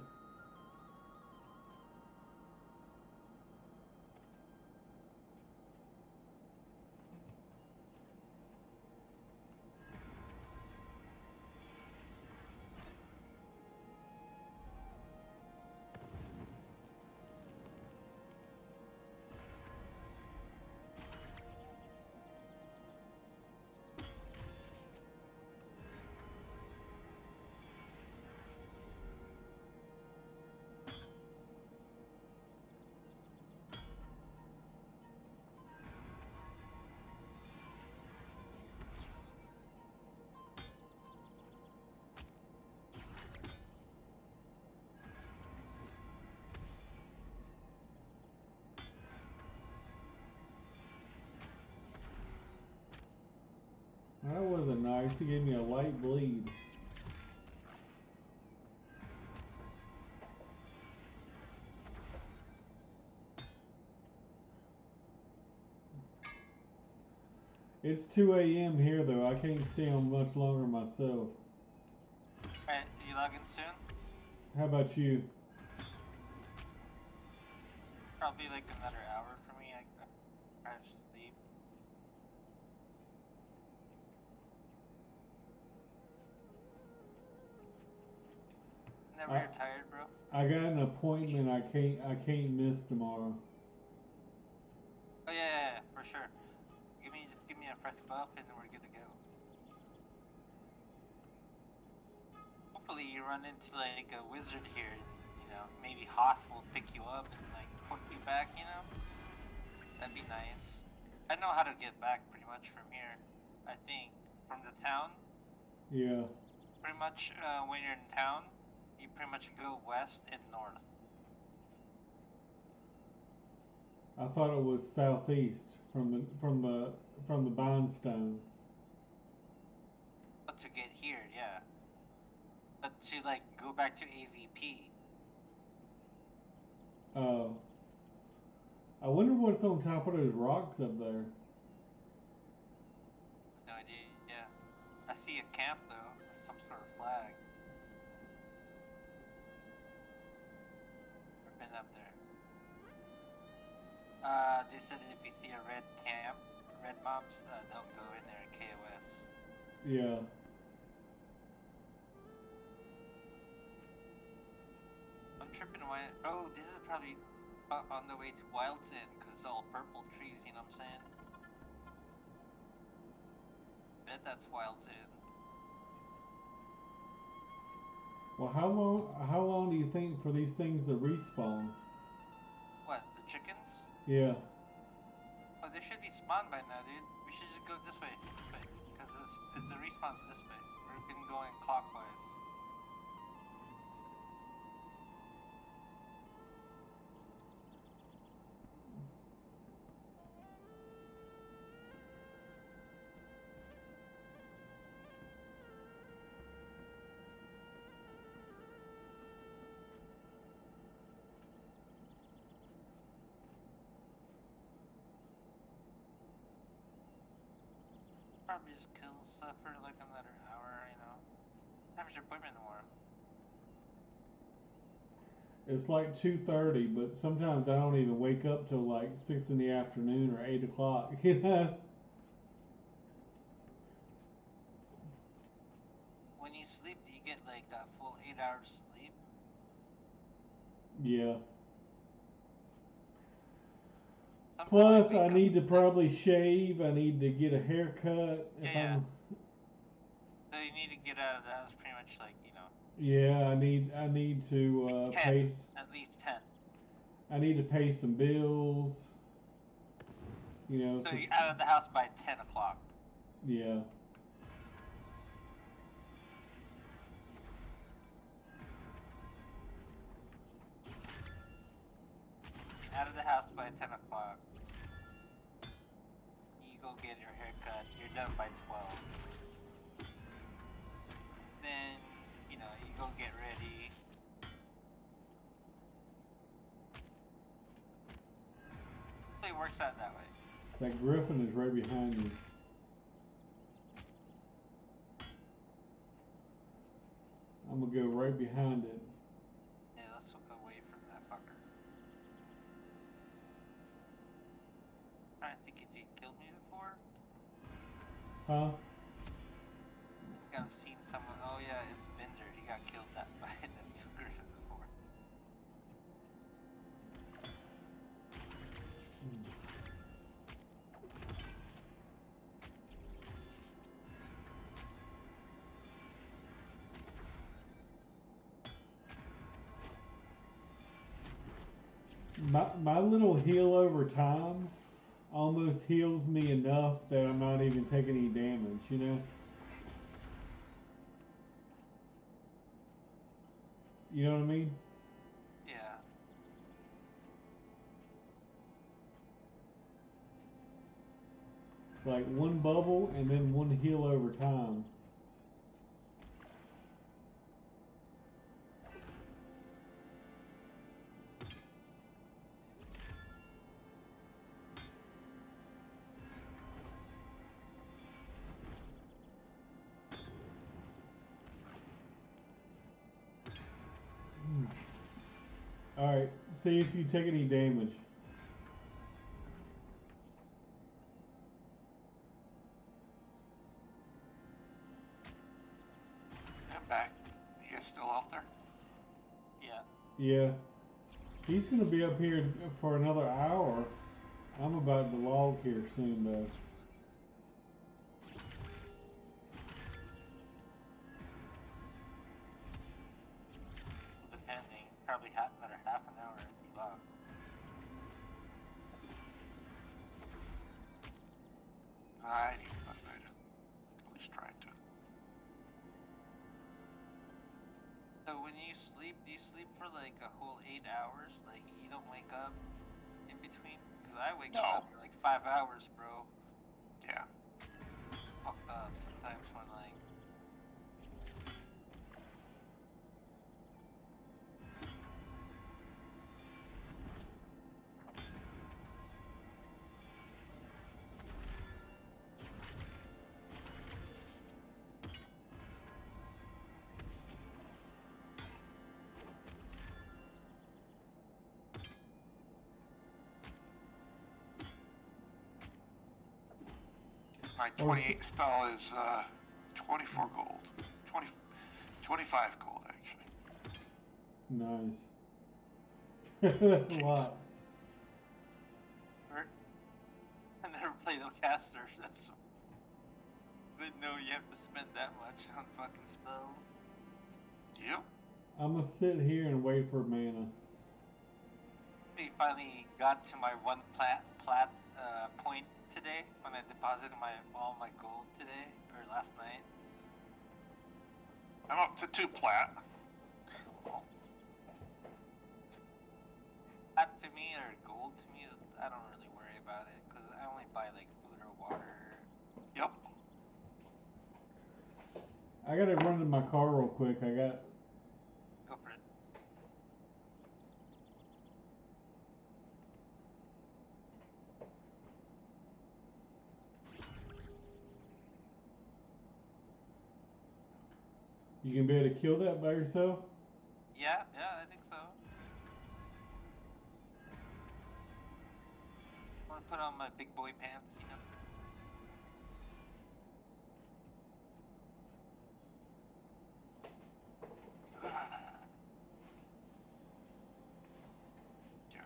That wasn't nice. He gave me a light bleed. It's 2 a.m. here though. I can't stay on much longer myself. Alright, you logging soon? How about you? Probably like another hour for me. I have to sleep. Never I- you're tired, bro? I got an appointment I can't miss tomorrow. Oh yeah, for sure. Just give me a fresh buff and then we're good to go. Hopefully you run into like a wizard here, you know, maybe Hoth will pick you up and like put you back, you know? That'd be nice. I know how to get back pretty much from here, I think. From the town, Yeah. Pretty much when you're in town, you pretty much go west and north. I thought it was southeast from the Bindstone. But to get here, yeah. But to like go back to AVP, Uh, I wonder what's on top of those rocks up there. no idea. Yeah, I see a camp though, some sort of flag. I've been up there. They said if you see a red camp, red mobs, don't go in there in KOS. Yeah. I'm tripping away. Oh, this is probably on the way to Wildton, because it's all purple trees, you know what I'm saying? Bet that's Wildton. Well, how long do you think for these things to respawn? What, the chickens? Yeah. Oh, they should be spawned by now, dude. We should just go this way, because the respawn's this way. We've been going clockwise. Probably just kill stuff for like another hour, you know. How much your appointment tomorrow? It's like 2:30, but sometimes I don't even wake up till like 6 in the afternoon or 8 o'clock. You know. When you sleep, do you get like a full 8 hours sleep? Yeah. Some people Plus, wake I up- need to probably shave. I need to get a haircut. Yeah. So you need to get out of the house pretty much like, you know, Yeah, I need to 10, pay. at least 10. I need to pay some bills. You know. So you're out of the house by 10 o'clock. Yeah. Out of the house by 10 o'clock. You go get your haircut. You're done by 12. Then, you know, you go get ready. It works out that way. That griffin is right behind me. I'm gonna go right behind it. Yeah, let's look away from that fucker. I think he killed me before. Huh? I think I've seen someone. Oh yeah, it's Bender. He got killed by the griffin before. My little heal over time almost heals me enough that I'm not even taking any damage, you know? You know what I mean? Yeah. Like one bubble and then one heal over time. Alright, see if you take any damage. I'm back. You guys still out there? Yeah. Yeah. He's gonna be up here for another hour. I'm about to log here soon though. Depending. Probably another half an hour if you log. I need to at least try to. So when you sleep, do you sleep for like a whole 8 hours? Like you don't wake up in between? Cause I wake No. up after like 5 hours, bro. Yeah. Fucked up sometimes when like. My 28 spell is 24 gold. 20, 25 gold, actually. Nice. That's a lot. I never played no casters. That's. Didn't know you have to spend that much on fucking spells. You? I'm gonna sit here and wait for mana. We finally got to my one point today when I deposited all my gold today or last night. I'm up to 2 plat. Plat to me or gold to me, I don't really worry about it because I only buy like food or water. Yep. I gotta run to my car real quick. Go for it. You can be able to kill that by yourself? Yeah, I think so. I'm gonna put on my big boy pants, you know. Yeah.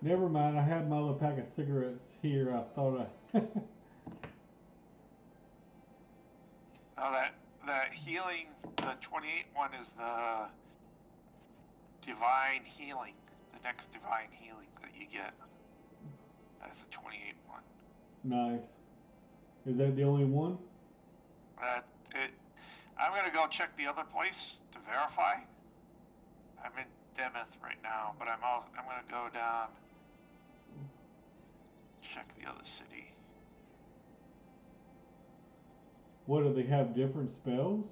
Never mind, I had my little pack of cigarettes here. I thought I. Now that healing, the 28 one is the divine healing. The next divine healing that you get. That's the 28 one. Nice. Is that the only one? I'm gonna go check the other place to verify. I'm in Demith right now, but I'm gonna go down, check the other city. What, do they have different spells?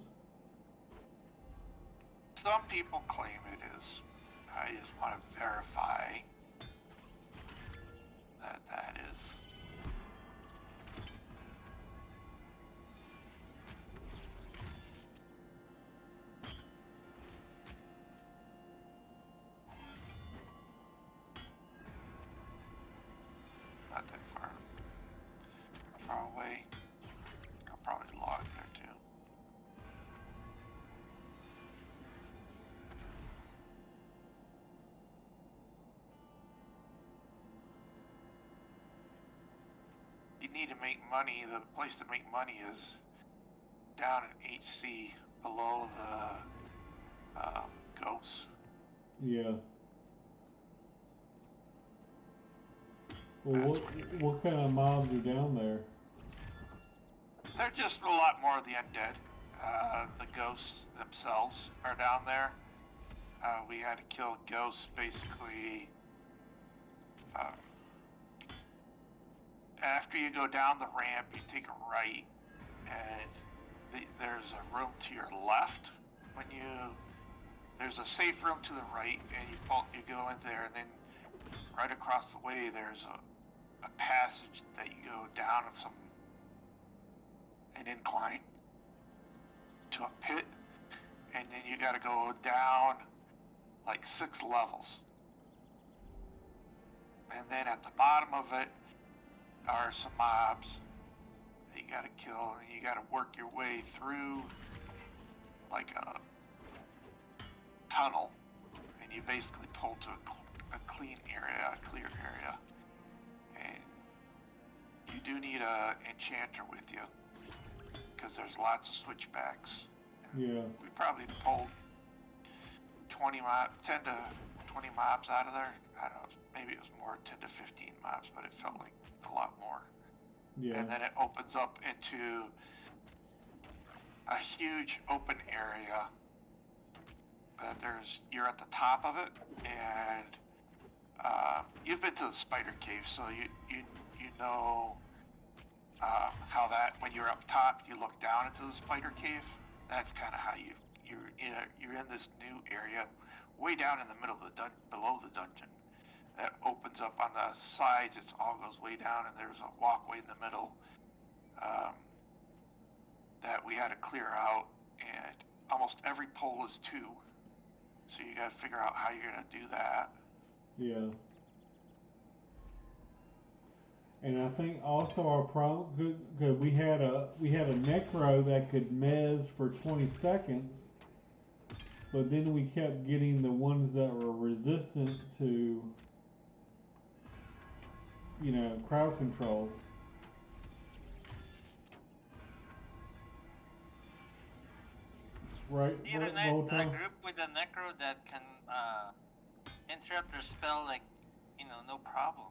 Some people claim it is. I just want to verify that is. Not that far away. I'll probably log there too. You need to make money. The place to make money is down in HC below the ghosts. Yeah. Well, what kind of mobs are down there? They're just a lot more of the undead. The ghosts themselves are down there. We had to kill ghosts basically. After you go down the ramp, you take a right, and there's a room to your left. There's a safe room to the right, and you go in there, and then right across the way there's a passage that you go down of an incline to a pit, and then you gotta go down like 6 levels. And then at the bottom of it are some mobs that you gotta kill, and you gotta work your way through like a tunnel, and you basically pull to a clear area, and you do need a enchanter with you because there's lots of switchbacks. Yeah. We probably pulled 10 to 20 mobs out of there. I don't know, maybe it was more 10 to 15 mobs, but it felt like a lot more. Yeah. And then it opens up into a huge open area. You're at the top of it, and you've been to the spider cave, so you know how that when you're up top, you look down into the spider cave. That's kind of how you're in this new area, way down in the middle of the below the dungeon. That opens up on the sides. It all goes way down, and there's a walkway in the middle that we had to clear out. And almost every pole is 2, so you got to figure out how you're gonna do that. Yeah. And I think also our problem, because we had a necro that could mez for 20 seconds, but then we kept getting the ones that were resistant to, crowd control. Right? You have a group with a necro that can interrupt their spell like, no problem.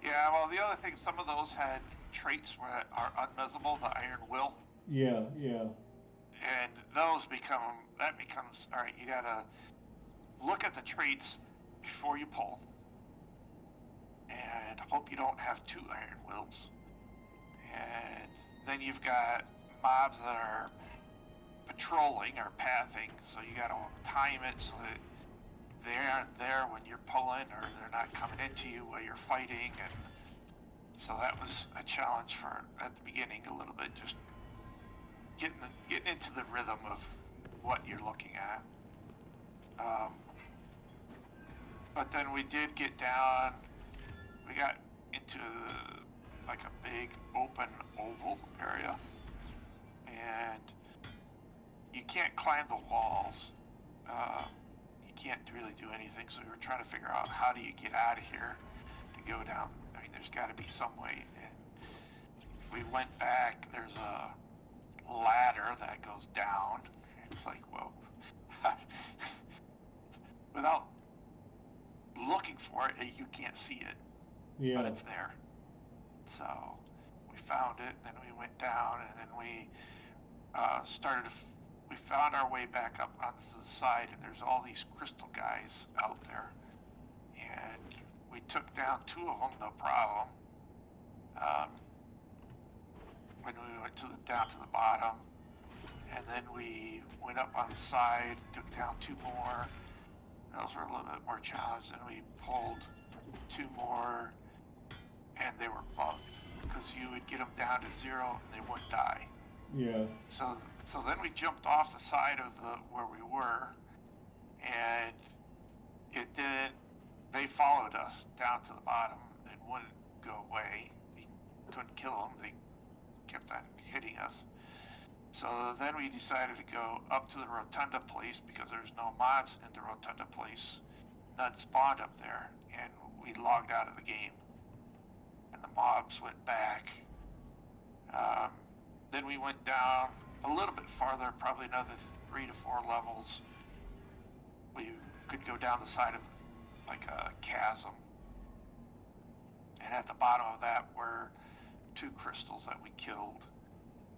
Yeah, well, the other thing, some of those had traits that are unmessable, the Iron Will. Yeah. And that becomes, all right, you gotta look at the traits before you pull, and hope you don't have 2 Iron Wills. And then you've got mobs that are patrolling or pathing, so you gotta time it so that they aren't there when you're pulling, or they're not coming into you while you're fighting. And so that was a challenge at the beginning a little bit, just getting into the rhythm of what you're looking at. But then we did get down. We got into like a big open oval area, and you can't climb the walls. You can't really do anything, so we were trying to figure out how do you get out of here to go down. I mean, there's got to be some way. And if we went back, there's a ladder that goes down. It's like, well, without looking for it, you can't see it, but it's there. So we found it, then we went down, and then we we found our way back up onto the side, and there's all these crystal guys out there, and we took down 2 of them, no problem. When we went down to the bottom, and then we went up on the side, took down 2 more. Those were a little bit more challenged, and we pulled 2 more, and they were bugged, because you would get them down to 0 and they wouldn't die. Yeah. So then we jumped off the side of where we were, and they followed us down to the bottom and wouldn't go away. We couldn't kill them. They kept on hitting us. So then we decided to go up to the Rotunda place, because there's no mobs in the Rotunda place. None spawned up there, and we logged out of the game. And the mobs went back. Then we went down a little bit farther, probably another 3 to 4 levels. We could go down the side of like a chasm. And at the bottom of that were 2 crystals that we killed.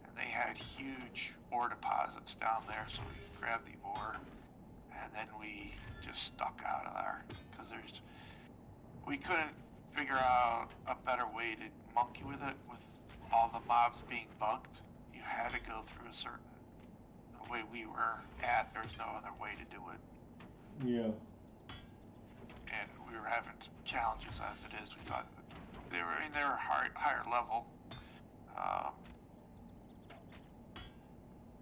And they had huge ore deposits down there, so we grabbed the ore, and then we just stuck out of there, because we couldn't figure out a better way to monkey with it with all the mobs being bugged. You had to go through a certain way we were at. There's no other way to do it. Yeah. And we were having some challenges as it is. We thought they were higher level.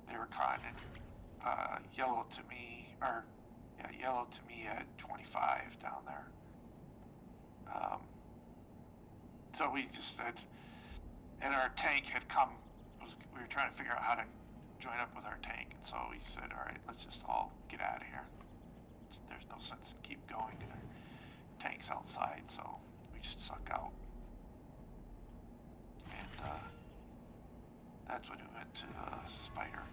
They were kind of yellow to me at 25 down there. So we just said, and our tank had come. We were trying to figure out how to join up with our tank, and so we said, all right, let's just all get out of here. There's no sense in keep going. Our tank's outside, so we just suck out. And that's when we went to the spider.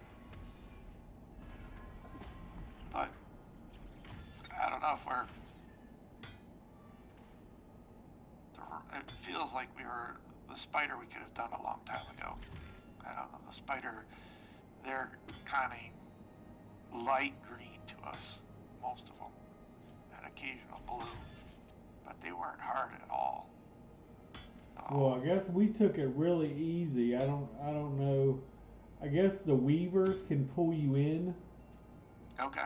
But it feels like the spider we could have done a long time ago. I don't know, the spider, they're kind of light green to us, most of them, and occasional blue, but they weren't hard at all. Well, I guess we took it really easy. I don't know. I guess the weavers can pull you in, Okay.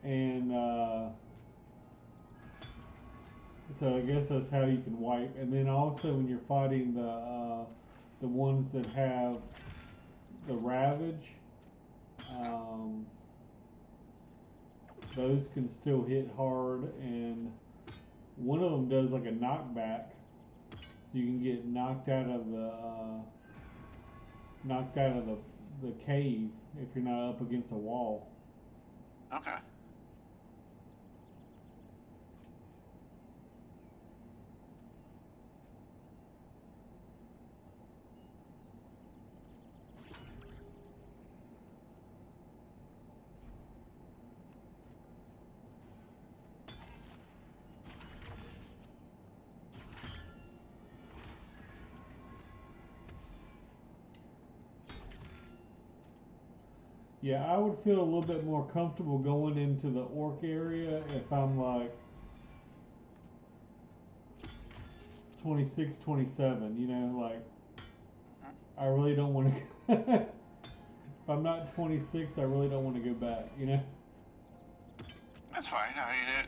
and so I guess that's how you can wipe. And then also when you're fighting the ones that have the ravage, those can still hit hard, and one of them does like a knockback, so you can get knocked out of the cave if you're not up against a wall. Okay. Yeah, I would feel a little bit more comfortable going into the orc area if I'm like 26, 27, you know, like I really don't want to if I'm not 26, I really don't want to go back, you know. That's fine. I mean,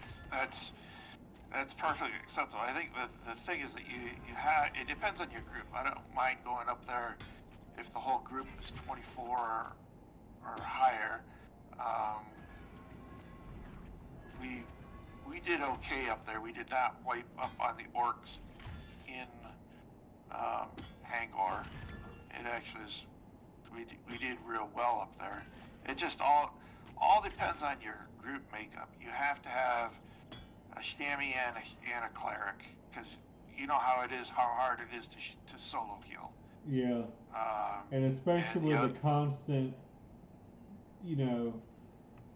that's perfectly acceptable. I think the thing is that you have, it depends on your group. I don't mind going up there if the whole group is 24 or higher. We did okay up there. We did not wipe up on the orcs in Hangor. It actually is, we did real well up there. It just all depends on your group makeup. You have to have a shammy and a cleric, because you know how hard it is to solo heal. Yeah. And especially with the constant, you know,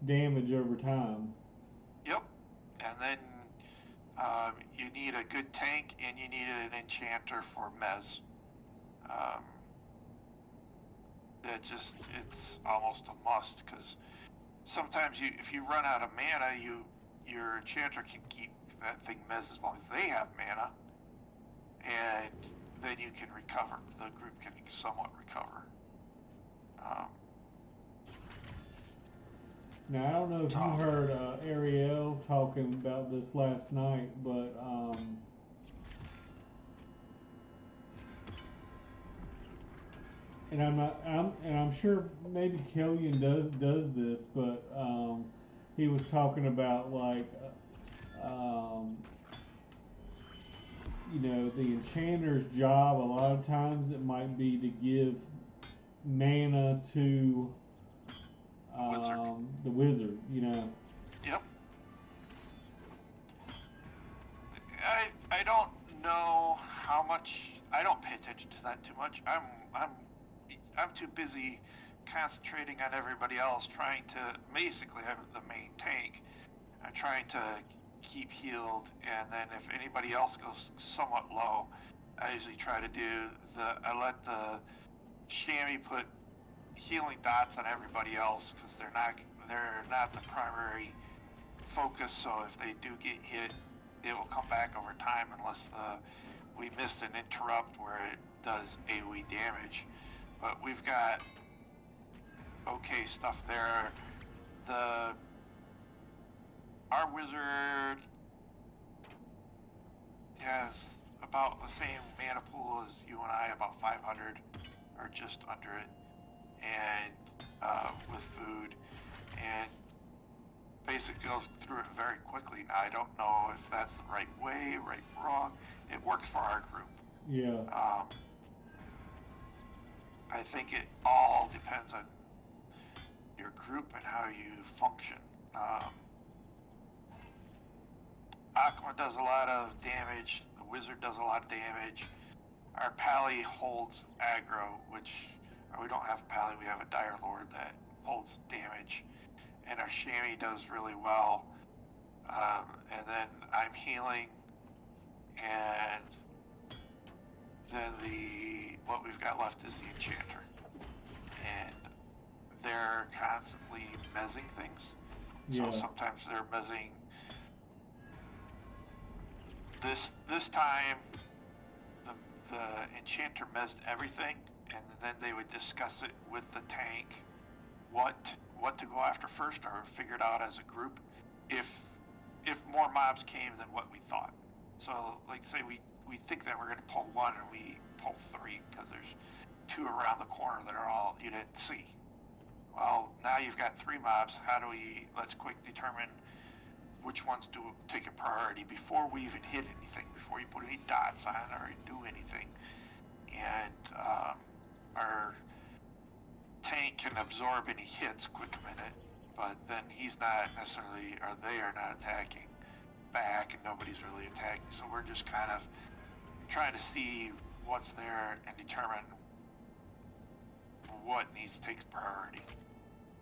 damage over time. Yep. And then you need a good tank, and you need an enchanter for Mez. It's almost a must, because sometimes if you run out of mana, your enchanter can keep that thing Mez as long as they have mana, and then you can recover. The group can somewhat recover. Now, I don't know if you heard Ariel talking about this last night, but and I'm sure maybe Killian does this, but he was talking about like you know, the enchanter's job. A lot of times it might be to give mana to the wizard, you know. Yep. I don't know how much. I don't pay attention to that too much. I'm too busy concentrating on everybody else, trying to basically have the main tank. I'm trying to keep healed, and then if anybody else goes somewhat low, I usually try to do I let the chamois put healing dots on everybody else, because they're not the primary focus. So if they do get hit, it will come back over time, unless we missed an interrupt where it does AoE damage. But we've got okay stuff there. Our wizard has about the same mana pool as you and I, about 500 or just under it, and with food, and basically goes through it very quickly. Now, I don't know if that's the right way, right, wrong. It works for our group. Yeah. I think it all depends on your group and how you function. Aqua does a lot of damage. The wizard does a lot of damage. Our pally holds aggro, which we don't have pally. We have a dire lord that holds damage, and our chamois does really well. And then I'm healing, and then what we've got left is the enchanter, and they're constantly mezzing things. Yeah. So sometimes they're mezzing. This time, the enchanter mezzed everything, and then they would discuss it with the tank, what to go after first, or figure it out as a group. If more mobs came than what we thought. So, like, say we think that we're going to pull one, and we pull three because there's two around the corner that are all you didn't see. Well, now you've got three mobs. Let's quick determine which ones do take a priority before we even hit anything, before you put any dots on or do anything. And our tank can absorb any hits quick a minute, but then he's not necessarily, or they are not attacking back, and nobody's really attacking. So we're just kind of trying to see what's there and determine what needs to take priority.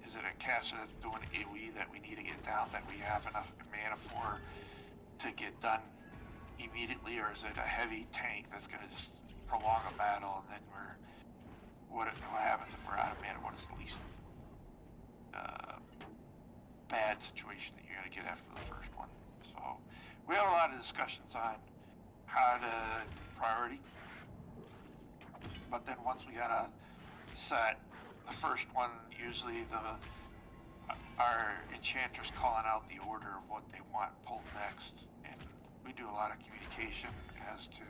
Is it a caster that's doing AoE that we need to get down, that we have enough mana for to get done immediately, or is it a heavy tank that's going to just prolong a battle, and then what happens if we're out of mana? What is the least bad situation that you're going to get after the first one? So we have a lot of discussions on how to priority, but then once we got a set, the first one, usually our enchanter's calling out the order of what they want pulled next, and we do a lot of communication as to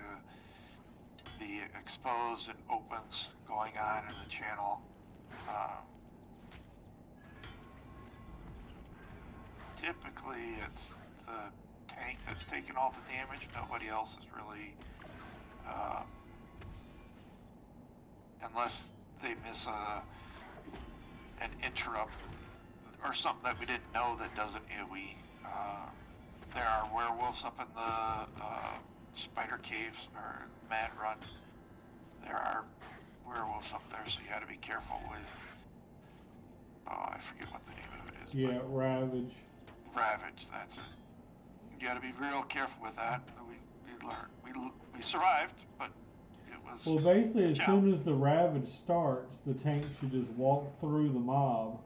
the expose and opens going on in the channel. Typically, it's the tank that's taking all the damage. Nobody else is really, unless they miss an interrupt or something that we didn't know that does an AoE. There are werewolves up in the spider caves or mad run. There are werewolves up there, so you got to be careful with. Oh, I forget what the name of it is. Yeah, Ravage. Ravage, that's it. You got to be real careful with that. We learned. We survived, but it was. Well, basically, as soon as the Ravage starts, the tank should just walk through the mob.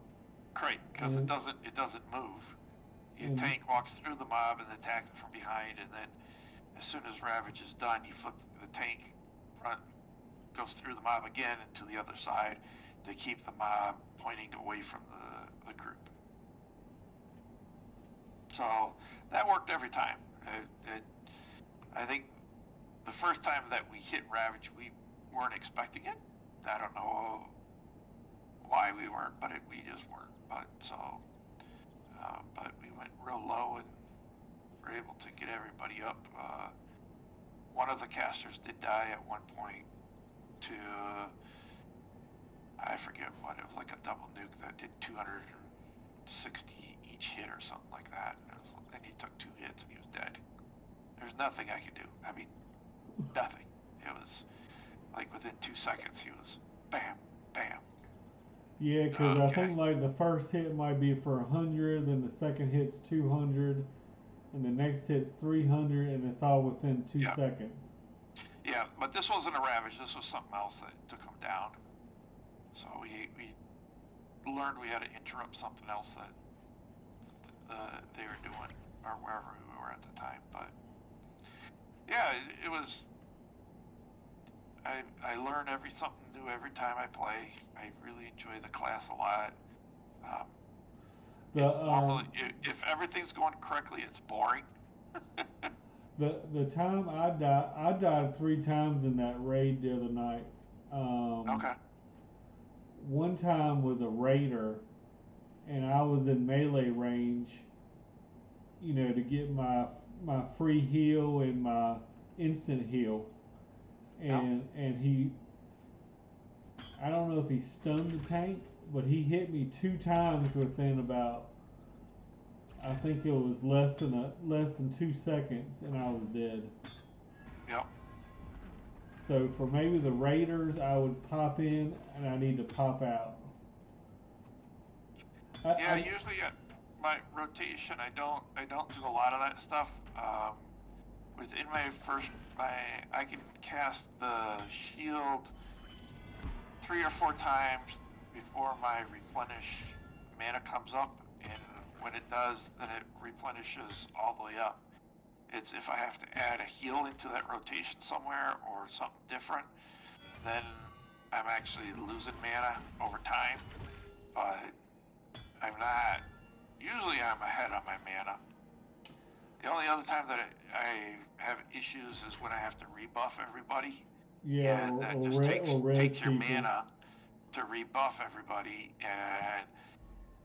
Great, because it doesn't move. Your tank walks through the mob and attacks it from behind, and then as soon as Ravage is done, you flip the tank goes through the mob again and to the other side to keep the mob pointing away from the group. So that worked every time. I think the first time that we hit Ravage, we weren't expecting it. I don't know why we weren't, but we just weren't. But we went real low and were able to get everybody up. One of the casters did die at one point to, I forget what, it was like a double nuke that did 260 each hit or something like that. And he took 2 hits and he was dead. There's nothing I could do. I mean, nothing. It was like within 2 seconds he was bam, bam. Yeah, because I think like the first hit might be for 100, then the second hit's 200, and the next hit's 300, and it's all within 2 seconds. Yeah, but this wasn't a Ravage. This was something else that took him down. So we learned we had to interrupt something else that they were doing, or wherever we were at the time. But yeah, it was. I learn something new every time I play. I really enjoy the class a lot. Normally, if everything's going correctly, it's boring. The time I died 3 times in that raid the other night. Okay. One time was a raider, and I was in melee range, to get my free heal and my instant heal. And he, I don't know if he stunned the tank, but he hit me 2 times within about, I think it was less than 2 seconds, and I was dead. Yep. So for maybe the raiders, I would pop in and I need to pop out. Usually my rotation, I don't do a lot of that stuff. within I can cast the shield 3 or 4 times before my replenish mana comes up, and when it does, then it replenishes all the way up. It's if I have to add a heal into that rotation somewhere or something different, then I'm actually losing mana over time, but I'm not. Usually I'm ahead on my mana. The only other time that I have issues is when I have to rebuff everybody. Yeah, And that or just takes your people. mana to rebuff everybody, and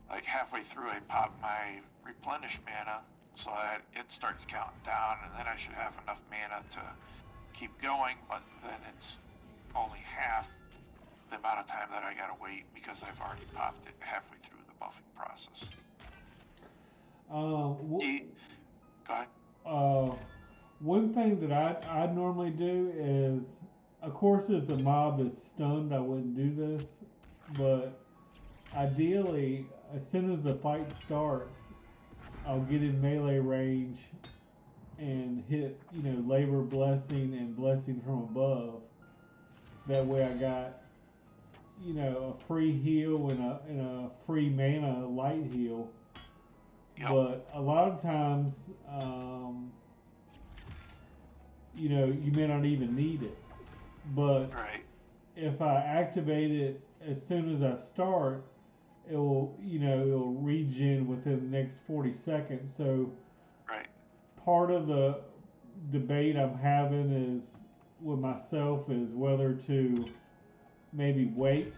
like halfway through I pop my replenish mana so that it starts counting down, and then I should have enough mana to keep going, but then it's only half the amount of time that I gotta wait because I've already popped it halfway through the buffing process. Go ahead. One thing that I normally do is, of course, if the mob is stunned, I wouldn't do this, but ideally, as soon as the fight starts, I'll get in melee range and hit, labor blessing and blessing from above. That way, I got, a free heal and a free mana light heal. Yep. But a lot of times, you may not even need it. But Right. if I activate it as soon as I start, it'll regen within the next 40 seconds. So Right. part of the debate I'm having is with myself is whether to maybe wait,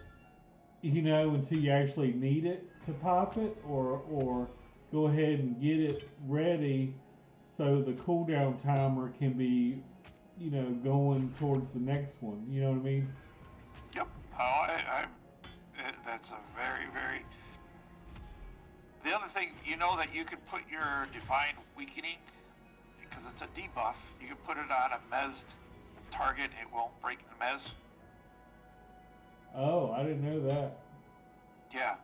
until you actually need it to pop it, or go ahead and get it ready so the cooldown timer can be, going towards the next one. You know what I mean? Yep. That's a very, very. The other thing, that you can put your divine weakening, because it's a debuff, you can put it on a mezzed target, it won't break the mez. Oh, I didn't know that. Yeah.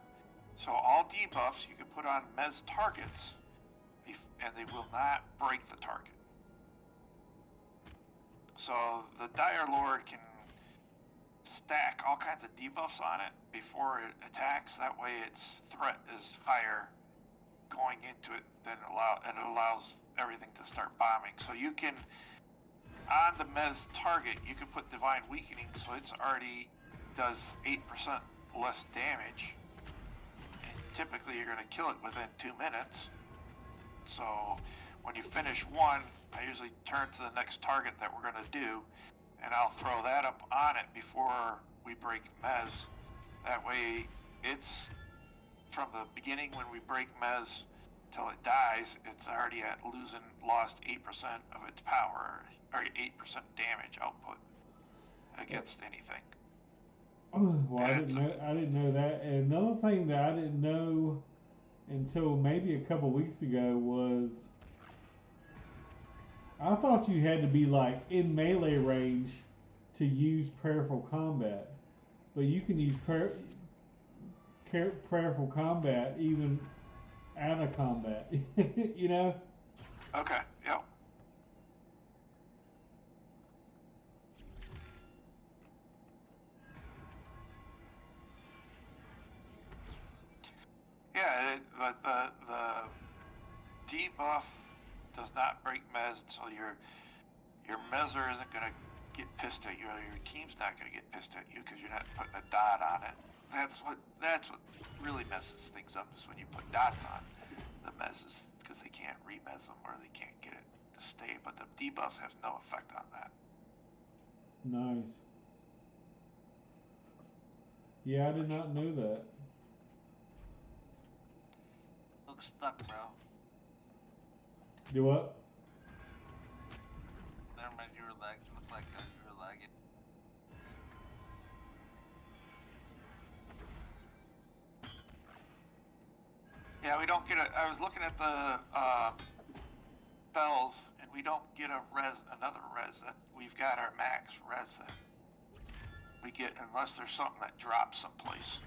So all debuffs you can put on mez targets, and they will not break the target. So the Dire Lord can stack all kinds of debuffs on it before it attacks. That way its threat is higher going into it than it allows everything to start bombing. So you can, on the mez target, you can put Divine Weakening, so it's already does 8% less damage. And typically you're going to kill it within 2 minutes. So when you finish one, I usually turn to the next target that we're going to do, and I'll throw that up on it before we break mez. That way it's from the beginning when we break mez till it dies, it's already lost 8% of its power, or 8% damage output against anything. Well, I didn't know that. And another thing that I didn't know until maybe a couple weeks ago was, I thought you had to be like in melee range to use prayerful combat, but you can use prayerful combat even out of combat. Okay. Yep. Yeah, but the debuff does not break mez, so your mezzer isn't going to get pissed at you, or your team's not going to get pissed at you because you're not putting a dot on it. That's what really messes things up, is when you put dots on the mezzes, because they can't remez them or they can't get it to stay. But the debuffs have no effect on that. Nice. Yeah, I did not know that. Looks stuck, bro. Do what? Never mind, you were lagging. Looks like you were lagging. Yeah, we don't get I was looking at the spells, and we don't get another res. That we've got our max res that we get unless there's something that drops someplace.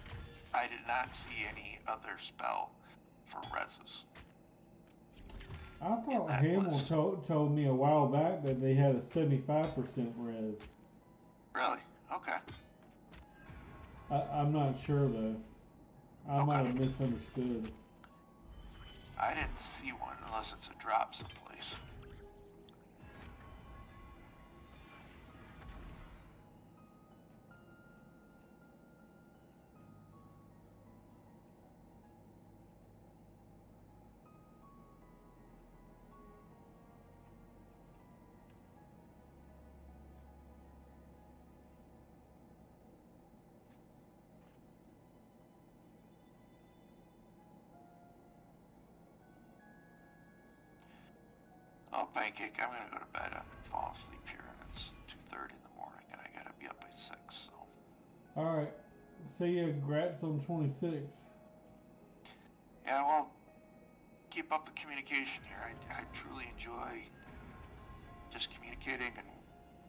I did not see any other spell for reses. I thought that Hamill list. told me a while back that they had a 75% res. Really? Okay. I'm not sure though. I Okay. might have misunderstood. I didn't see one unless it's a drop someplace. Oh, Pancake, I'm gonna go to bed. I'm falling asleep here, and it's 2:30 in the morning, and I gotta be up by 6. So. All right. See ya. Grats on 26. Yeah, well, keep up the communication here. I truly enjoy just communicating and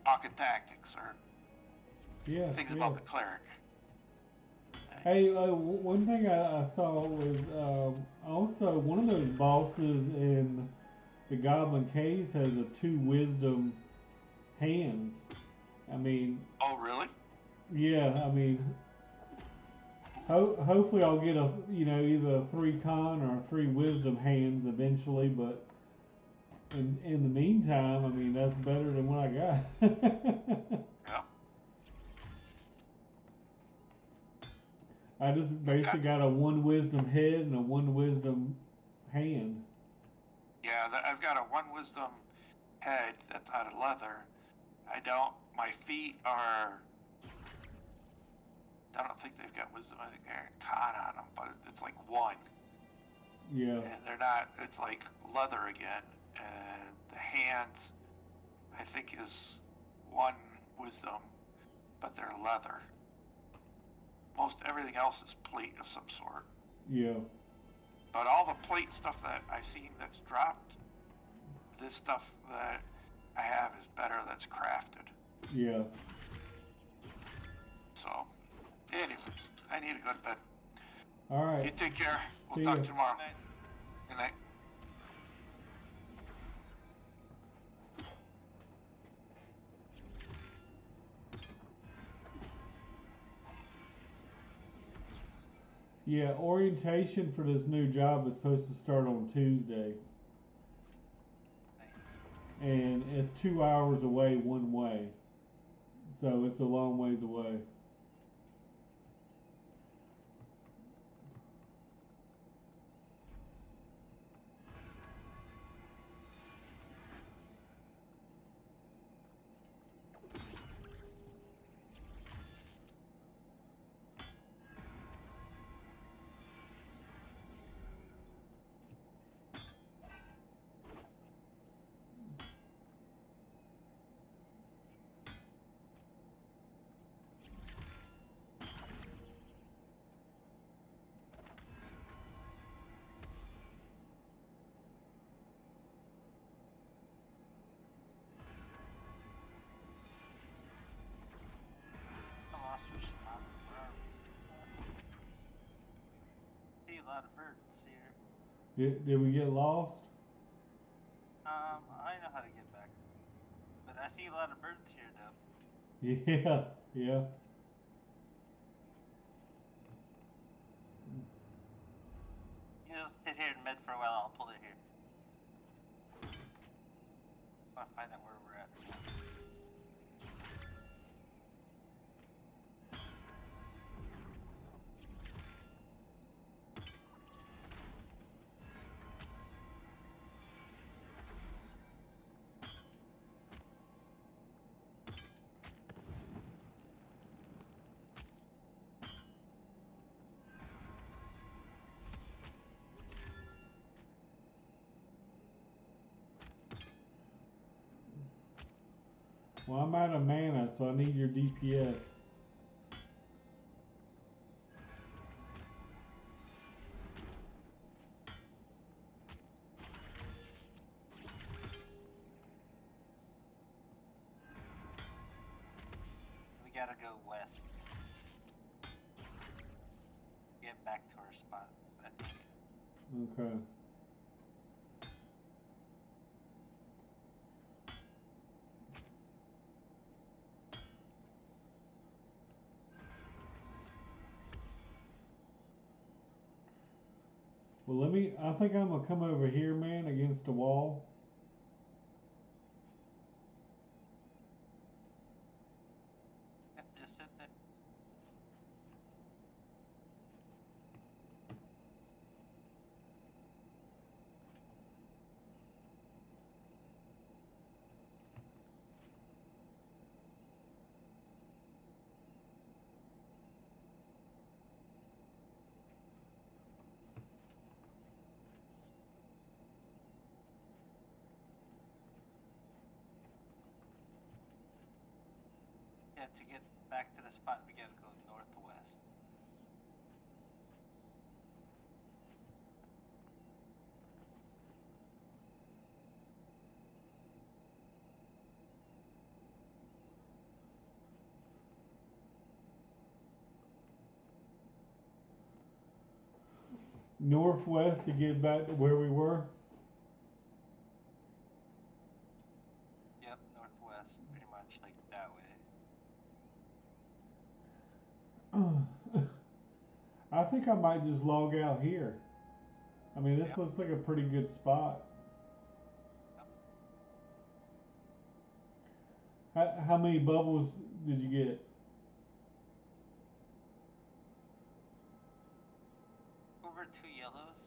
talking tactics or Yeah. things Yeah. about the cleric. Hey, one thing I saw was also one of those bosses in the Goblin Caves has a 2 wisdom hands. I mean, Oh, really? yeah. I mean, hopefully I'll get a either a 3 con or a 3 wisdom hands eventually. But in the meantime, I mean that's better than what I got. Yeah. I just basically got a 1 wisdom head and a 1 wisdom hand. Yeah, I've got a 1 wisdom head that's out of leather. My feet are, I don't think they've got wisdom. I think they're con on them, but it's like 1. Yeah. And they're not, it's like leather again. And the hands, I think, is 1 wisdom, but they're leather. Most everything else is plate of some sort. Yeah. But all the plate stuff that I've seen that's dropped, this stuff that I have is better that's crafted. Yeah. So, anyways, I need to go to bed. All right. You take care. We'll See talk ya. tomorrow. Good night. Yeah, orientation for this new job is supposed to start on Tuesday. And it's 2 hours away one way. So it's a long ways away. A lot of birds here. Did we get lost? I know how to get back, but I see a lot of birds here though. Yeah, yeah. You just sit here and med for a while. I'll pull it here. I'll find out where we're at. Well, I'm out of mana, so I need your DPS. We gotta go west. Get back to our spot, I think. Okay. Well, I think I'm gonna come over here, man, against the wall. Yep, just sit there. Yeah, to get back to the spot, we gotta go northwest. Northwest to get back to where we were. Yep, northwest, pretty much like that way. I think I might just log out here. I mean, this Yep. looks like a pretty good spot. Yep. How many bubbles did you get? Over 2 yellows.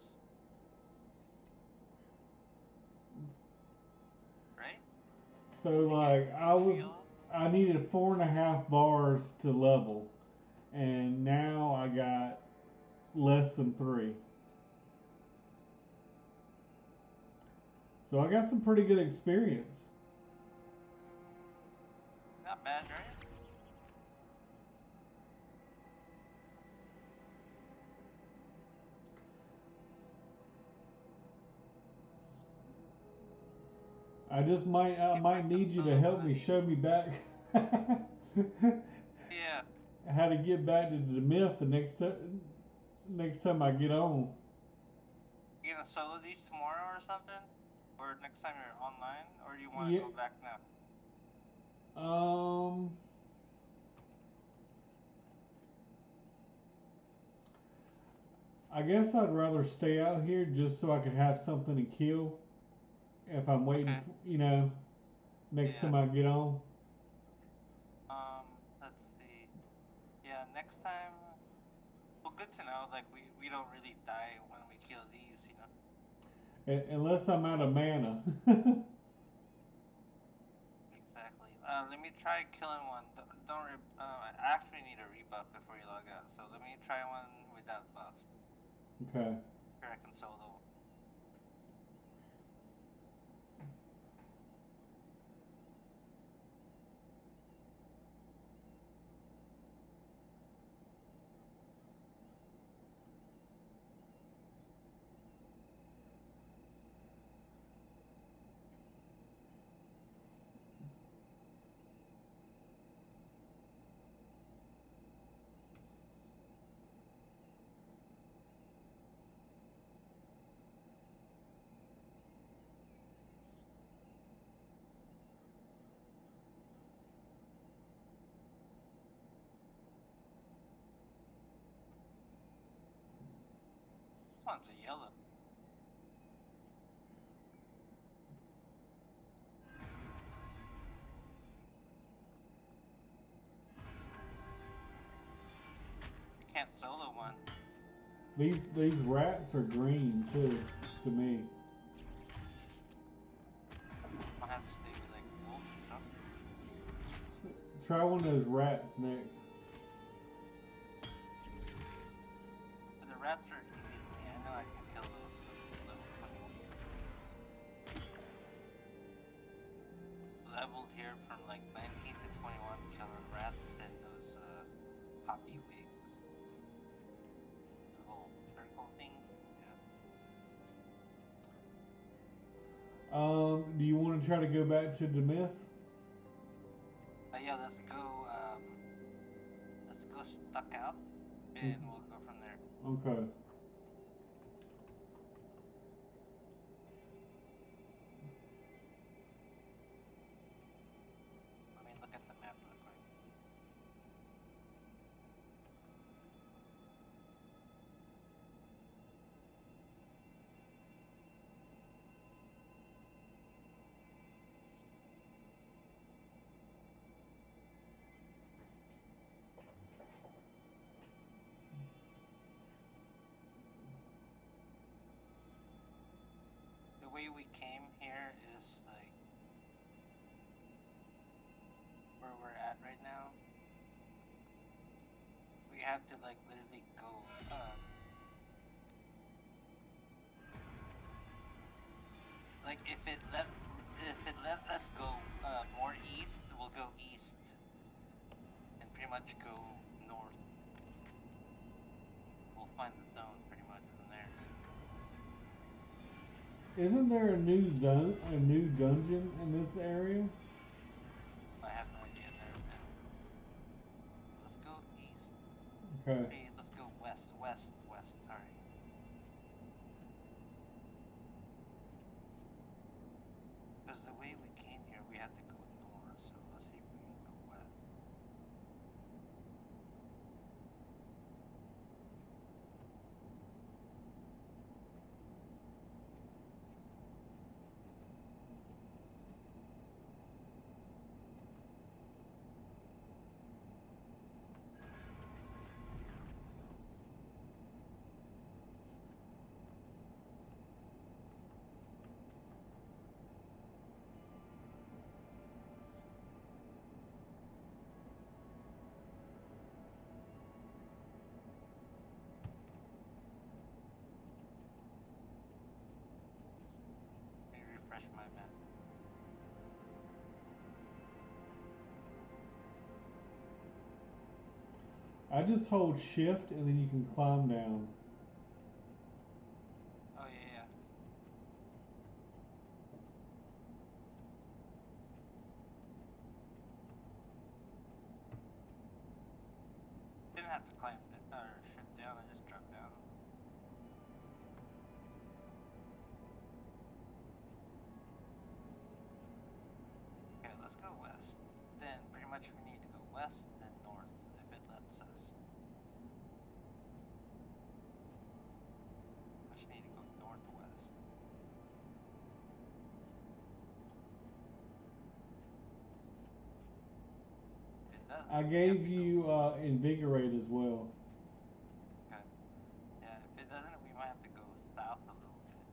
Right? So You like get 2 yellows? I needed 4.5 bars to level, and now I got less than 3. So I got some pretty good experience. Not bad, right? I might need you to help me show me back Yeah. how to get back to the demith the next time I get on. You gonna solo these tomorrow or something? Or next time you're online? Or do you wanna Yeah. go back now? I guess I'd rather stay out here just so I could have something to kill if I'm waiting, Okay. next Yeah. time I get on. Let's see. Yeah, next time. Well, good to know. Like we don't really die when we kill these, you know. Unless I'm out of mana. Exactly. Let me try killing one. I actually need a rebuff before you log out. So let me try one without buffs. Okay. Sure, I can solo. This one's a yellow. You can't solo one. These rats are green too, to me. I'll have to stay with like wolves or something. Try one of those rats next. But the rats are easy to me. I know I can kill those with level 21. Leveled here from like 19 to 21 killing rats and those poppy wig. The whole circle thing. Yeah. Do you want to try to go back to demith? Yeah, let's go stuck out and we'll go from there. Okay. Let me look at the map real quick. way we came here is like where we're at right now. We have to like literally go like if it let us go more east, we'll go east and pretty much go north. We'll find the zone pretty much from there. Isn't there a new dungeon in this area? I have no idea there, man. Let's go east. Okay. Hey, let's go west. Sorry. Because the way we came here, we had to go north. So let's see if we can go west. Let me refresh my map. I just hold shift and then you can climb down. Oh yeah. Didn't have to climb it or shift down. I just dropped down. Okay, let's go west. Then pretty much we need to go west, then north, if it lets us. We just need to go northwest. If it doesn't, I we have gave to you go. invigorate as well. Okay. Yeah, if it doesn't, we might have to go south a little bit.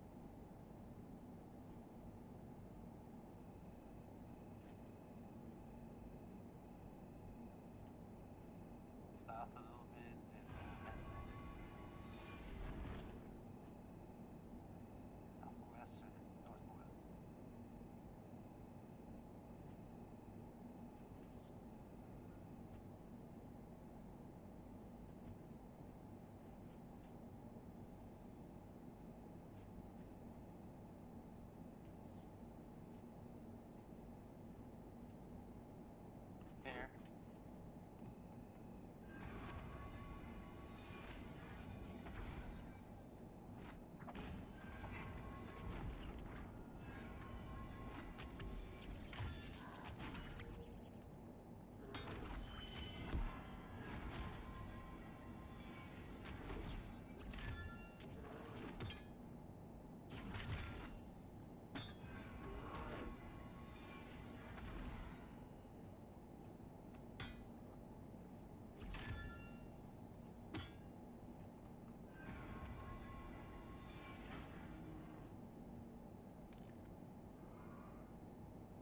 South a little bit, and then southwest or northwest. There.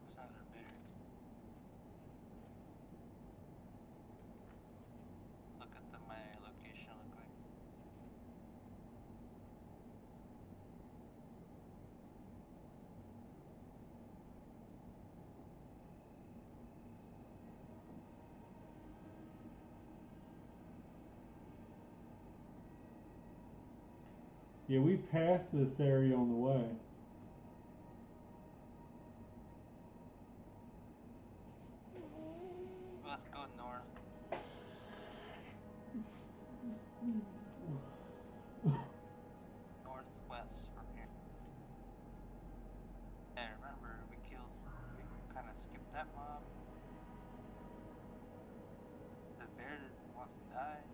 There's another bear. Look at my location real quick. Yeah, we passed this area on the way. Let's go north. Northwest from here. And remember, we kind of skipped that mob. The bear wants to die.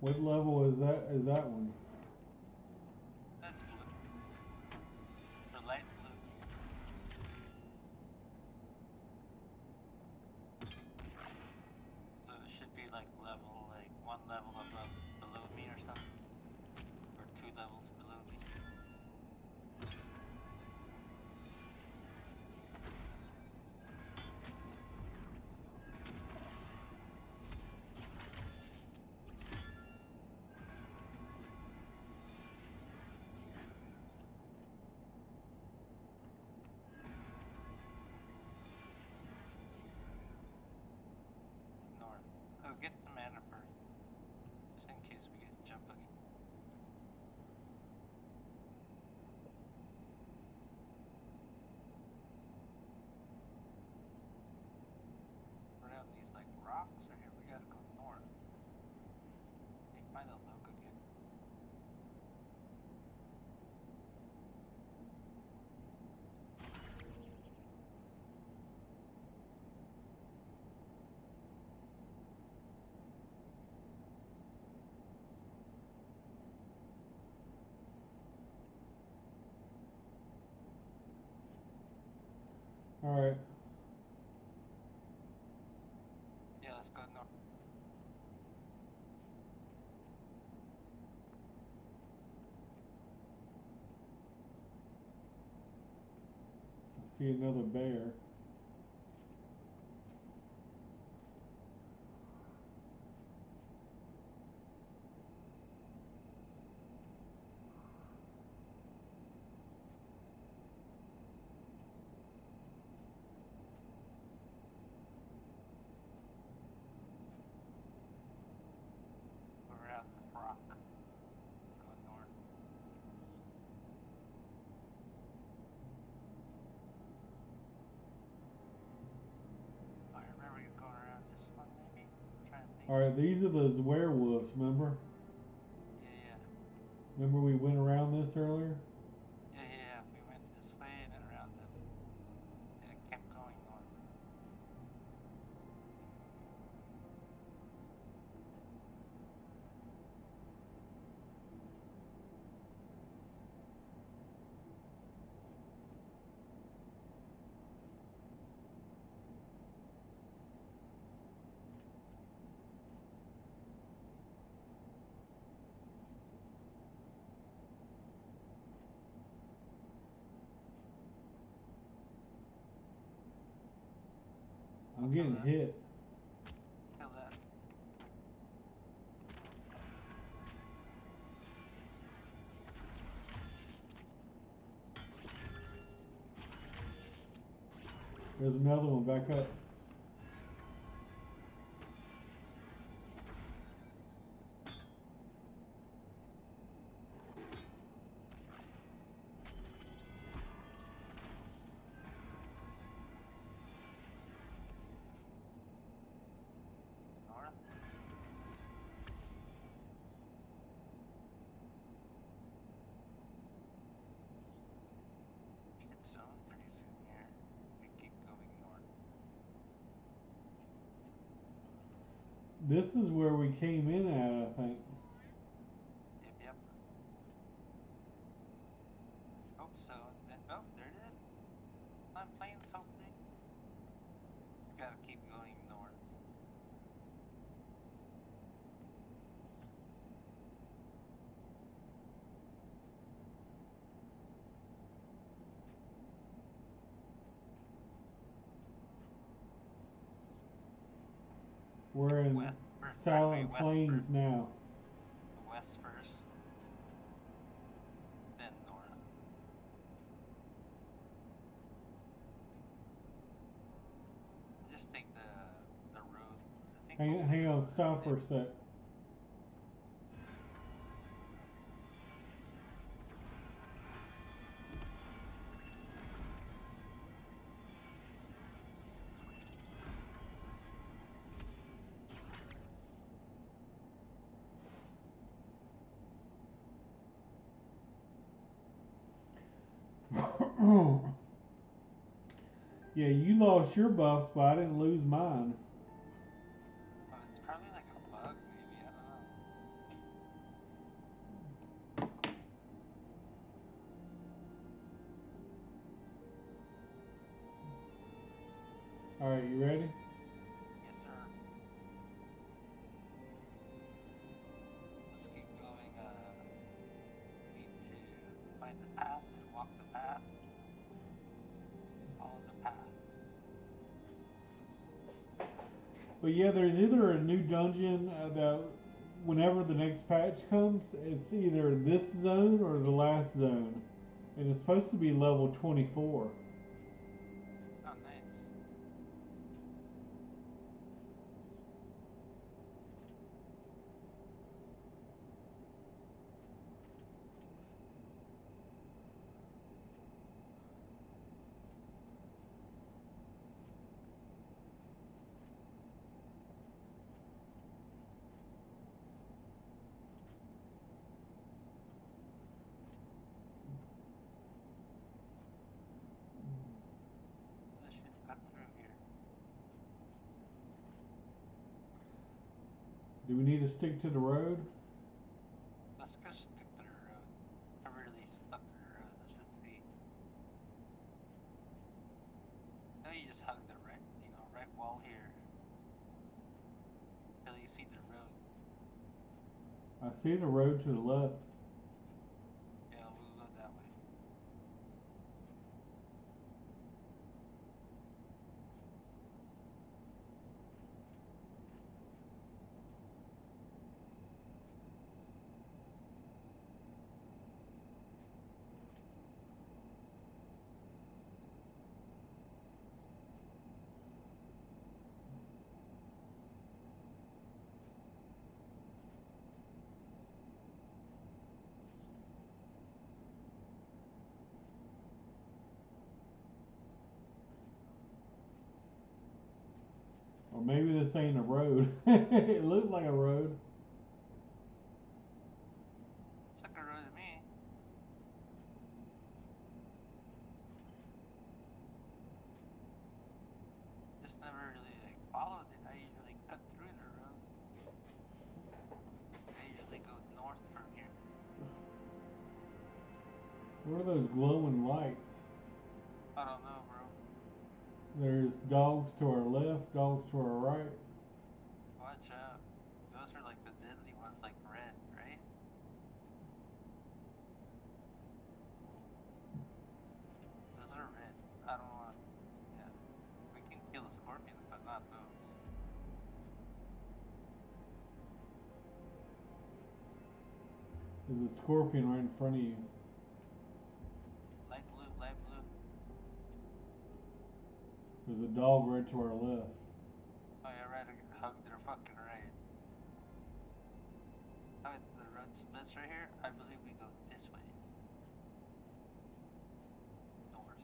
What level is that? Is that one? That's blue. The light blue. So it should be like level, like one level above below me or something, or two levels below me. North. Oh, get the mana first, just in case we get jump again. Around these like rocks, or here we gotta go north. Hey, find a look again. All right. Yeah, let's go north. I see another bear. We're around the rock. Go north. I remember you going around this one, maybe? I'm trying to think. All right, these are those werewolves. Remember? Yeah, Remember we went around this earlier? yeah. We went this way and then around them, and it kept going north. I'm getting hit. Kill that. There's another one back up. North. Hit zone pretty soon here. We keep going north. This is where we came in at, I think. Yep. Hope so. Then, oh, there it is. I'm playing something. Gotta keep going north. We're in West first, Silent west Plains first. now. West first, then north. Just take the road. I think Hang on, stop for a sec. Yeah, you lost your buffs, but I didn't lose mine. Oh, it's probably like a bug, maybe. I don't know. Alright, you ready? Yes, sir. Let's keep going. Need to find the path and walk the path. Follow the path. But yeah, there's either a new dungeon that whenever the next patch comes, it's either this zone or the last zone. And it's supposed to be level 24. Oh, nice. I should cut through here. Do we need to stick to the road? Let's go stick to the road. I'm really stuck to the road. This should be. No, you just hug the right wall here. Till you see the road. I see the road to the left. Yeah, we'll go that way. Or maybe this ain't a road. It looked like a road. It's like a road to me. Just never really followed it. I usually cut through the road. I usually go north from here. What are those glowing lights? I don't know, bro. There's dogs to our left, dogs to our right. Watch out. Those are like the deadly ones, like red, right? Those are red. I don't want. Yeah. We can kill the scorpions, but not those. There's a scorpion right in front of you. Light blue, light blue. There's a dog right to our left. Oh yeah, right. Hug their fucking right. Oh, the road splits right here. I believe we go this way. North.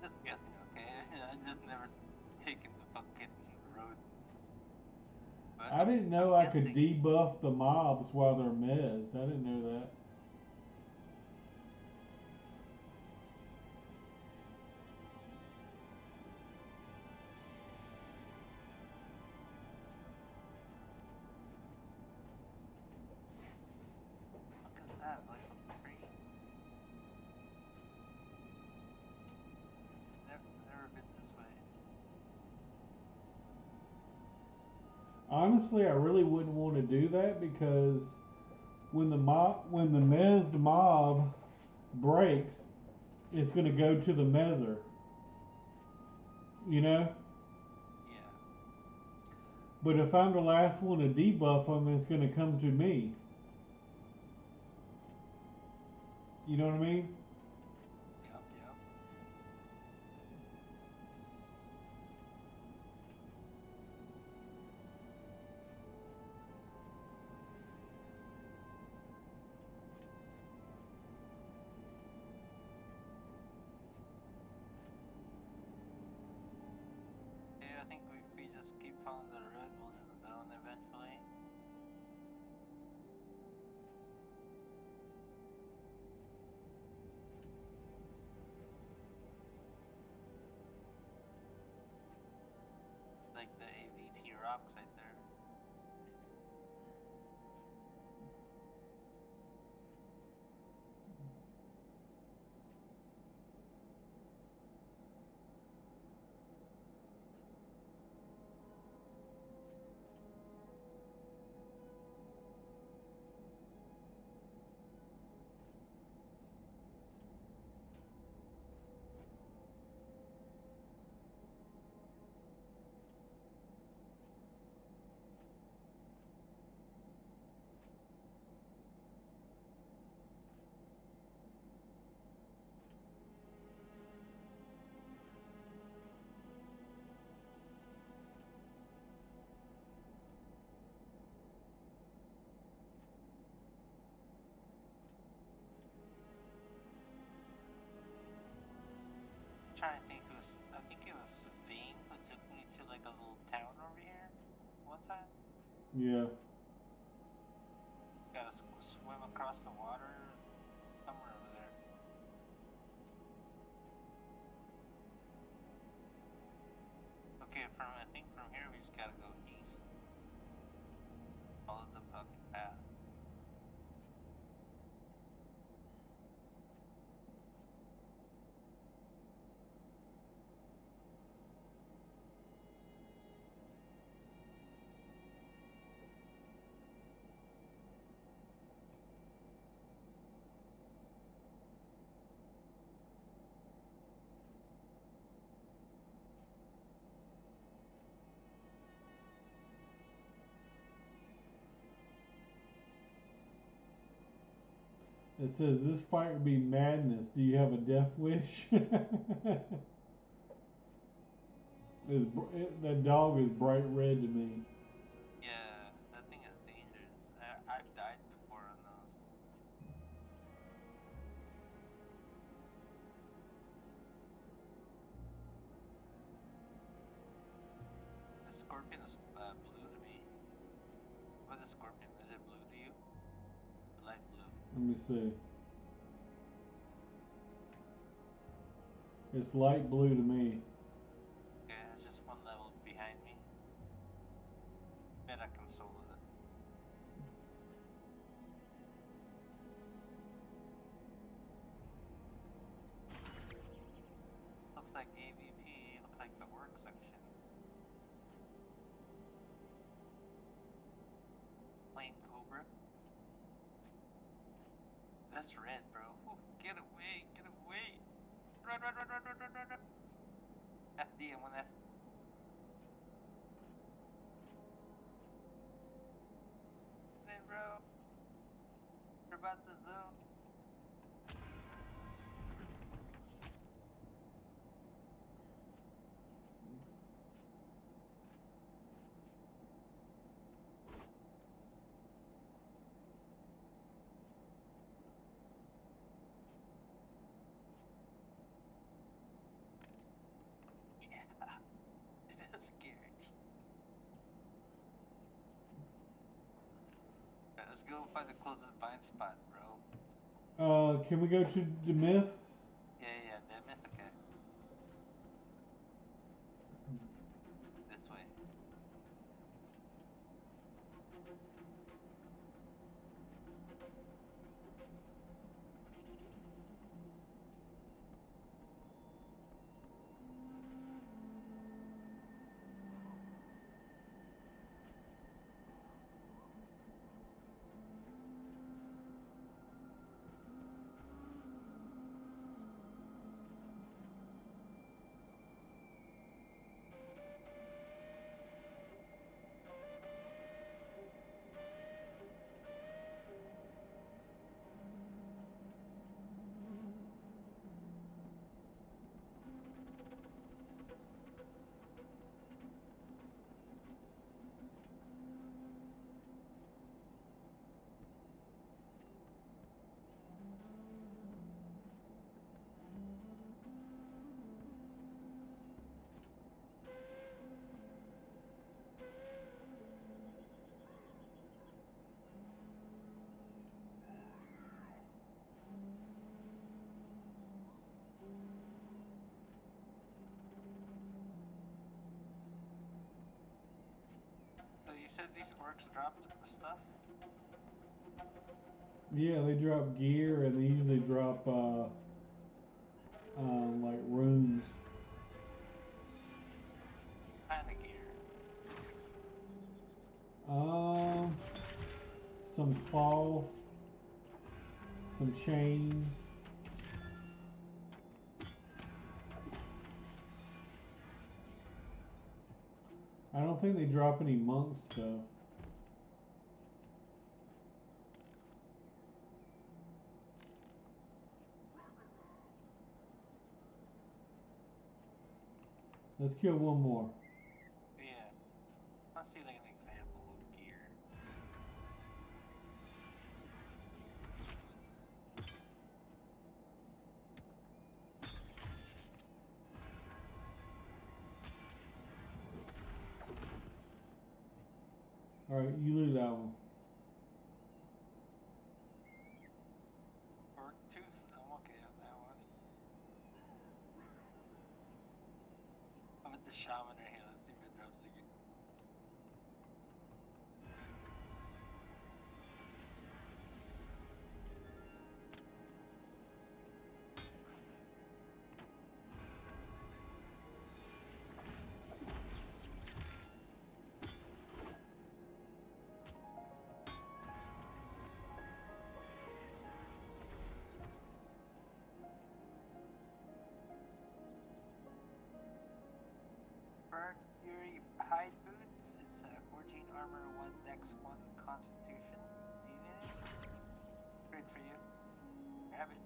Just guessing, okay? I just never taken the fucking road. But I didn't know I could debuff the mobs while they're mezzed. I didn't know that. Look at that, like a tree. Never been this way. Honestly, I really wouldn't want to do that because when the mezzed mob breaks, it's going to go to the mezzer. You know? Yeah. But if I'm the last one to debuff them, it's going to come to me. You know what I mean? Yep, yep. Yeah, I think if we just keep following the road, we'll never go eventually. trying to think. I think it was Vane who took me to like a little town over here one time. Yeah. Gotta swim across the water somewhere over there. Okay, I think from here we just gotta go east. Follow the fucking path. It says this fight would be madness. Do you have a death wish? That dog is bright red to me. Yeah, that thing is dangerous. I've died before on those. The scorpion is blue to me. What is scorpion? Is it blue to you? Light blue. Let me see. It's light blue to me. Okay, it's just one level behind me. Bet I can solo it. Looks like AVP. Looks like the work section. Flame Cobra. That's red, bro. Ooh, get away, get away. Run, run, run, run, run, run, run, run. FD, I'm on that. Hey, bro. You're about to zone. Yeah, it is scary. Alright, let's go find the closest blind spot, bro. Can we go to demith? Yeah, demith, okay. This way. So you said these orcs dropped stuff? Yeah, they drop gear and they usually drop like runes. Kind of gear. Some cloth, some chain. I don't think they drop any monk stuff. Let's kill one more. Yeah. Let's see like an example of gear. Alright, you loot that one. Or tooth, I'm okay on that one. How about the shaman right here? Let's see if it drops again. Burnt Fury Hide Boots. It's 14 armor, 1 dex, 1 constitution. Need it? Great for you. Have it.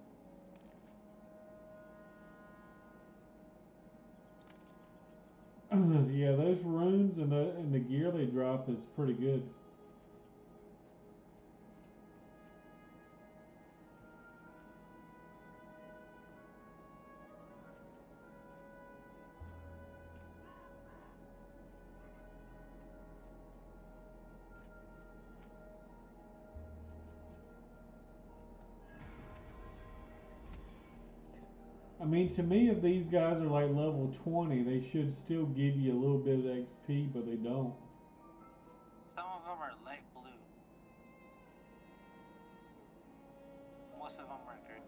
Yeah, those runes and the gear they drop is pretty good. I mean, to me, if these guys are like level 20, they should still give you a little bit of XP, but they don't. Some of them are light blue. Most of them are good.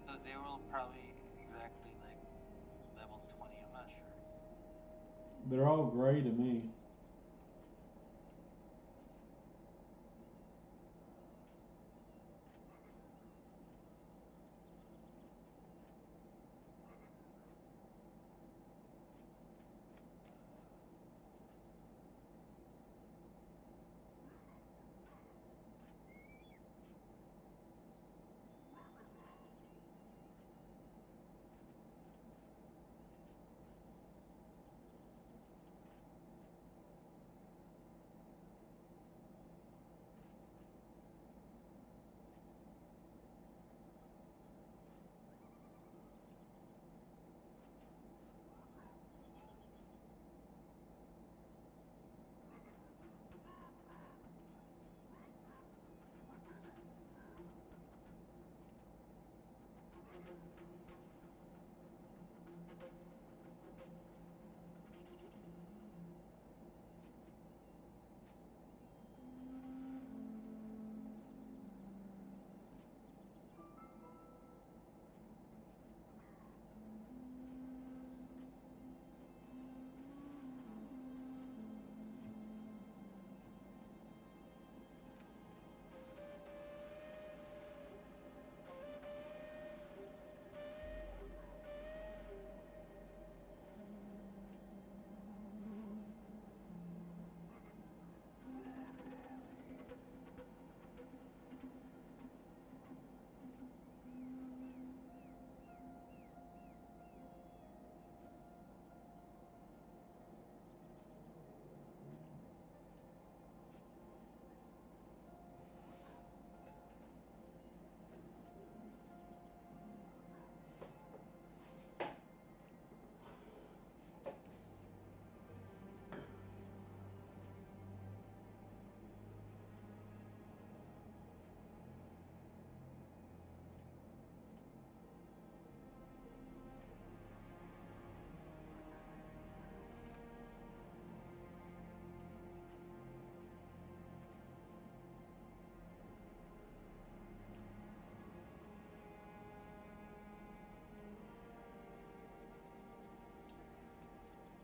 So they will probably exactly like level 20, I'm not sure. They're all gray to me.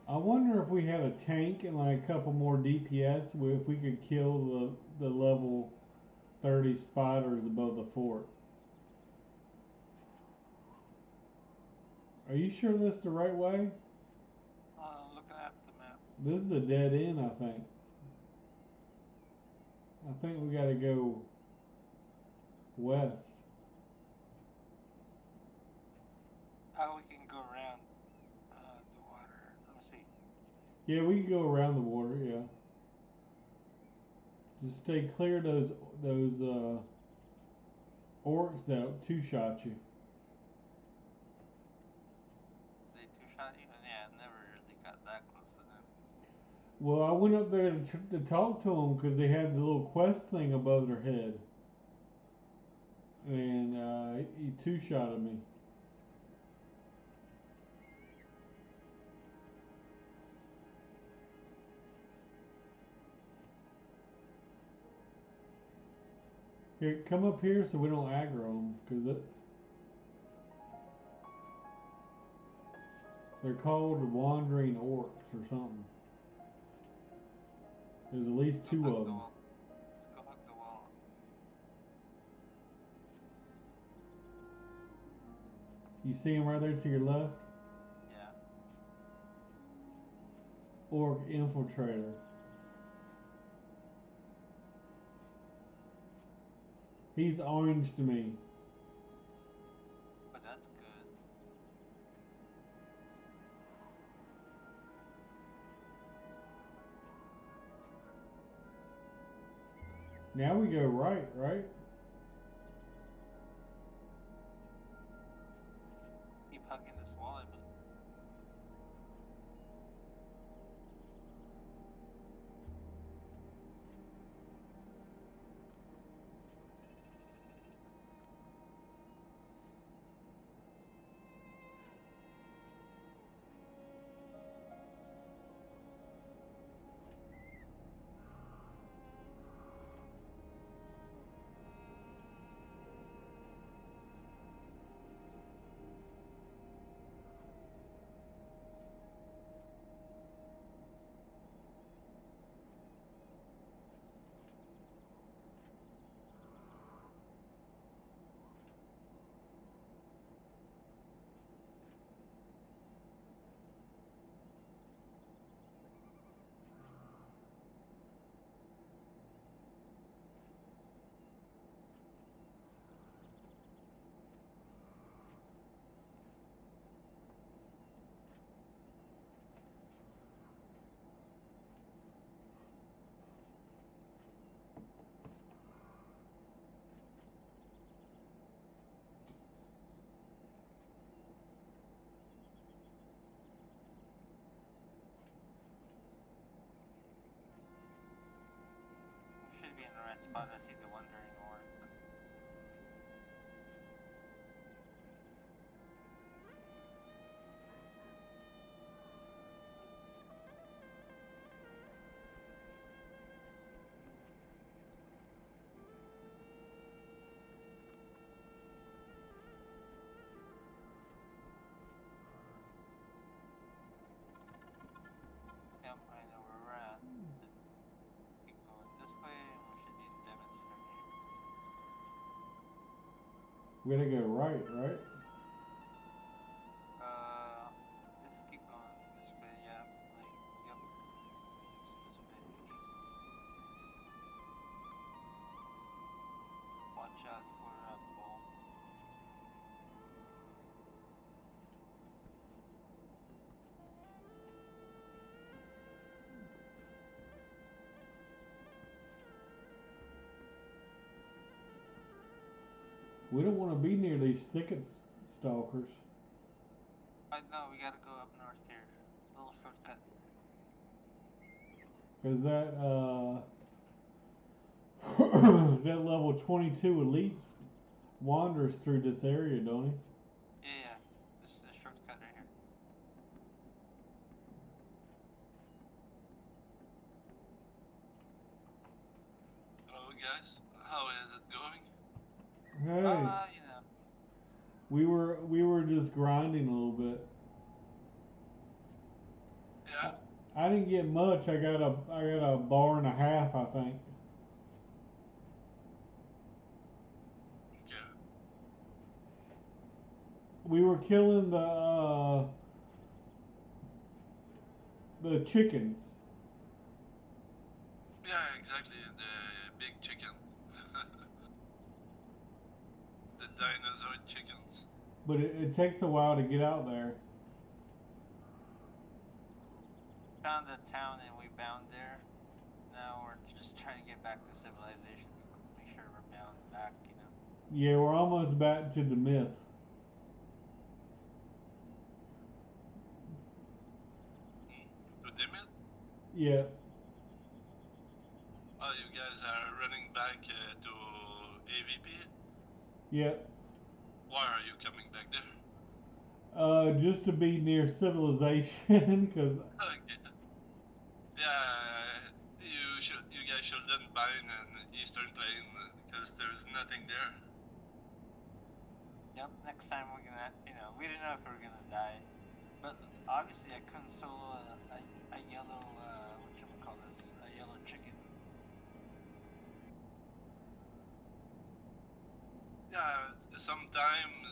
I wonder if we had a tank and like a couple more DPS, if we could kill the level 30 spiders above the fort. Are you sure this is the right way? Looking at the map. This is a dead end, I think. I think we gotta go west. Oh, we can go around the water. Let me see. Yeah, we can go around the water, yeah. Just stay clear of those orcs that two-shot you. Well, I went up there to talk to them because they had the little quest thing above their head, and he two-shotted me. Here, come up here so we don't aggro them, because they're called wandering orcs or something. There's at least two of them. Let's go hug the wall. You see them right there to your left? Yeah. Orc infiltrator. He's orange to me. But that's good. Now we go right? Keep hugging this wall, I believe. Should be in the right spot. I see the wandering orc. Yep, I know where we're at. Keep going this way, and we should need demith from here. We gotta go right? Just keep going this way, yeah. Like, yep. This way, easy. Watch out for a ball. We don't want to be near these thicket stalkers. I know, we gotta go up north here. Little shortcut. Because that level 22 elites wanders through this area, don't he? Yeah. This is the shortcut right here. Hello guys, how is it going? Hey, You know. we were just grinding a little bit. Yeah? I didn't get much. I got a bar and a half, I think. Yeah. We were killing the chickens. Yeah, exactly, the big chicken. The dinosaur chickens. But it takes a while to get out there. Found a town and we bound there. Now we're just trying to get back to civilization. Make sure we're bound back, you know. Yeah, we're almost back to demith. To demith? Yeah. Oh, you guys are running back to AVP? Yeah. Why are you coming back there? Just to be near civilization, because Okay. Yeah, you guys shouldn't bind an Eastern Plane because there's nothing there. Yep, next time we're gonna, we don't know if we're gonna die. But obviously I couldn't solo a yellow, whatchamacallit, a yellow chicken. Yeah, sometimes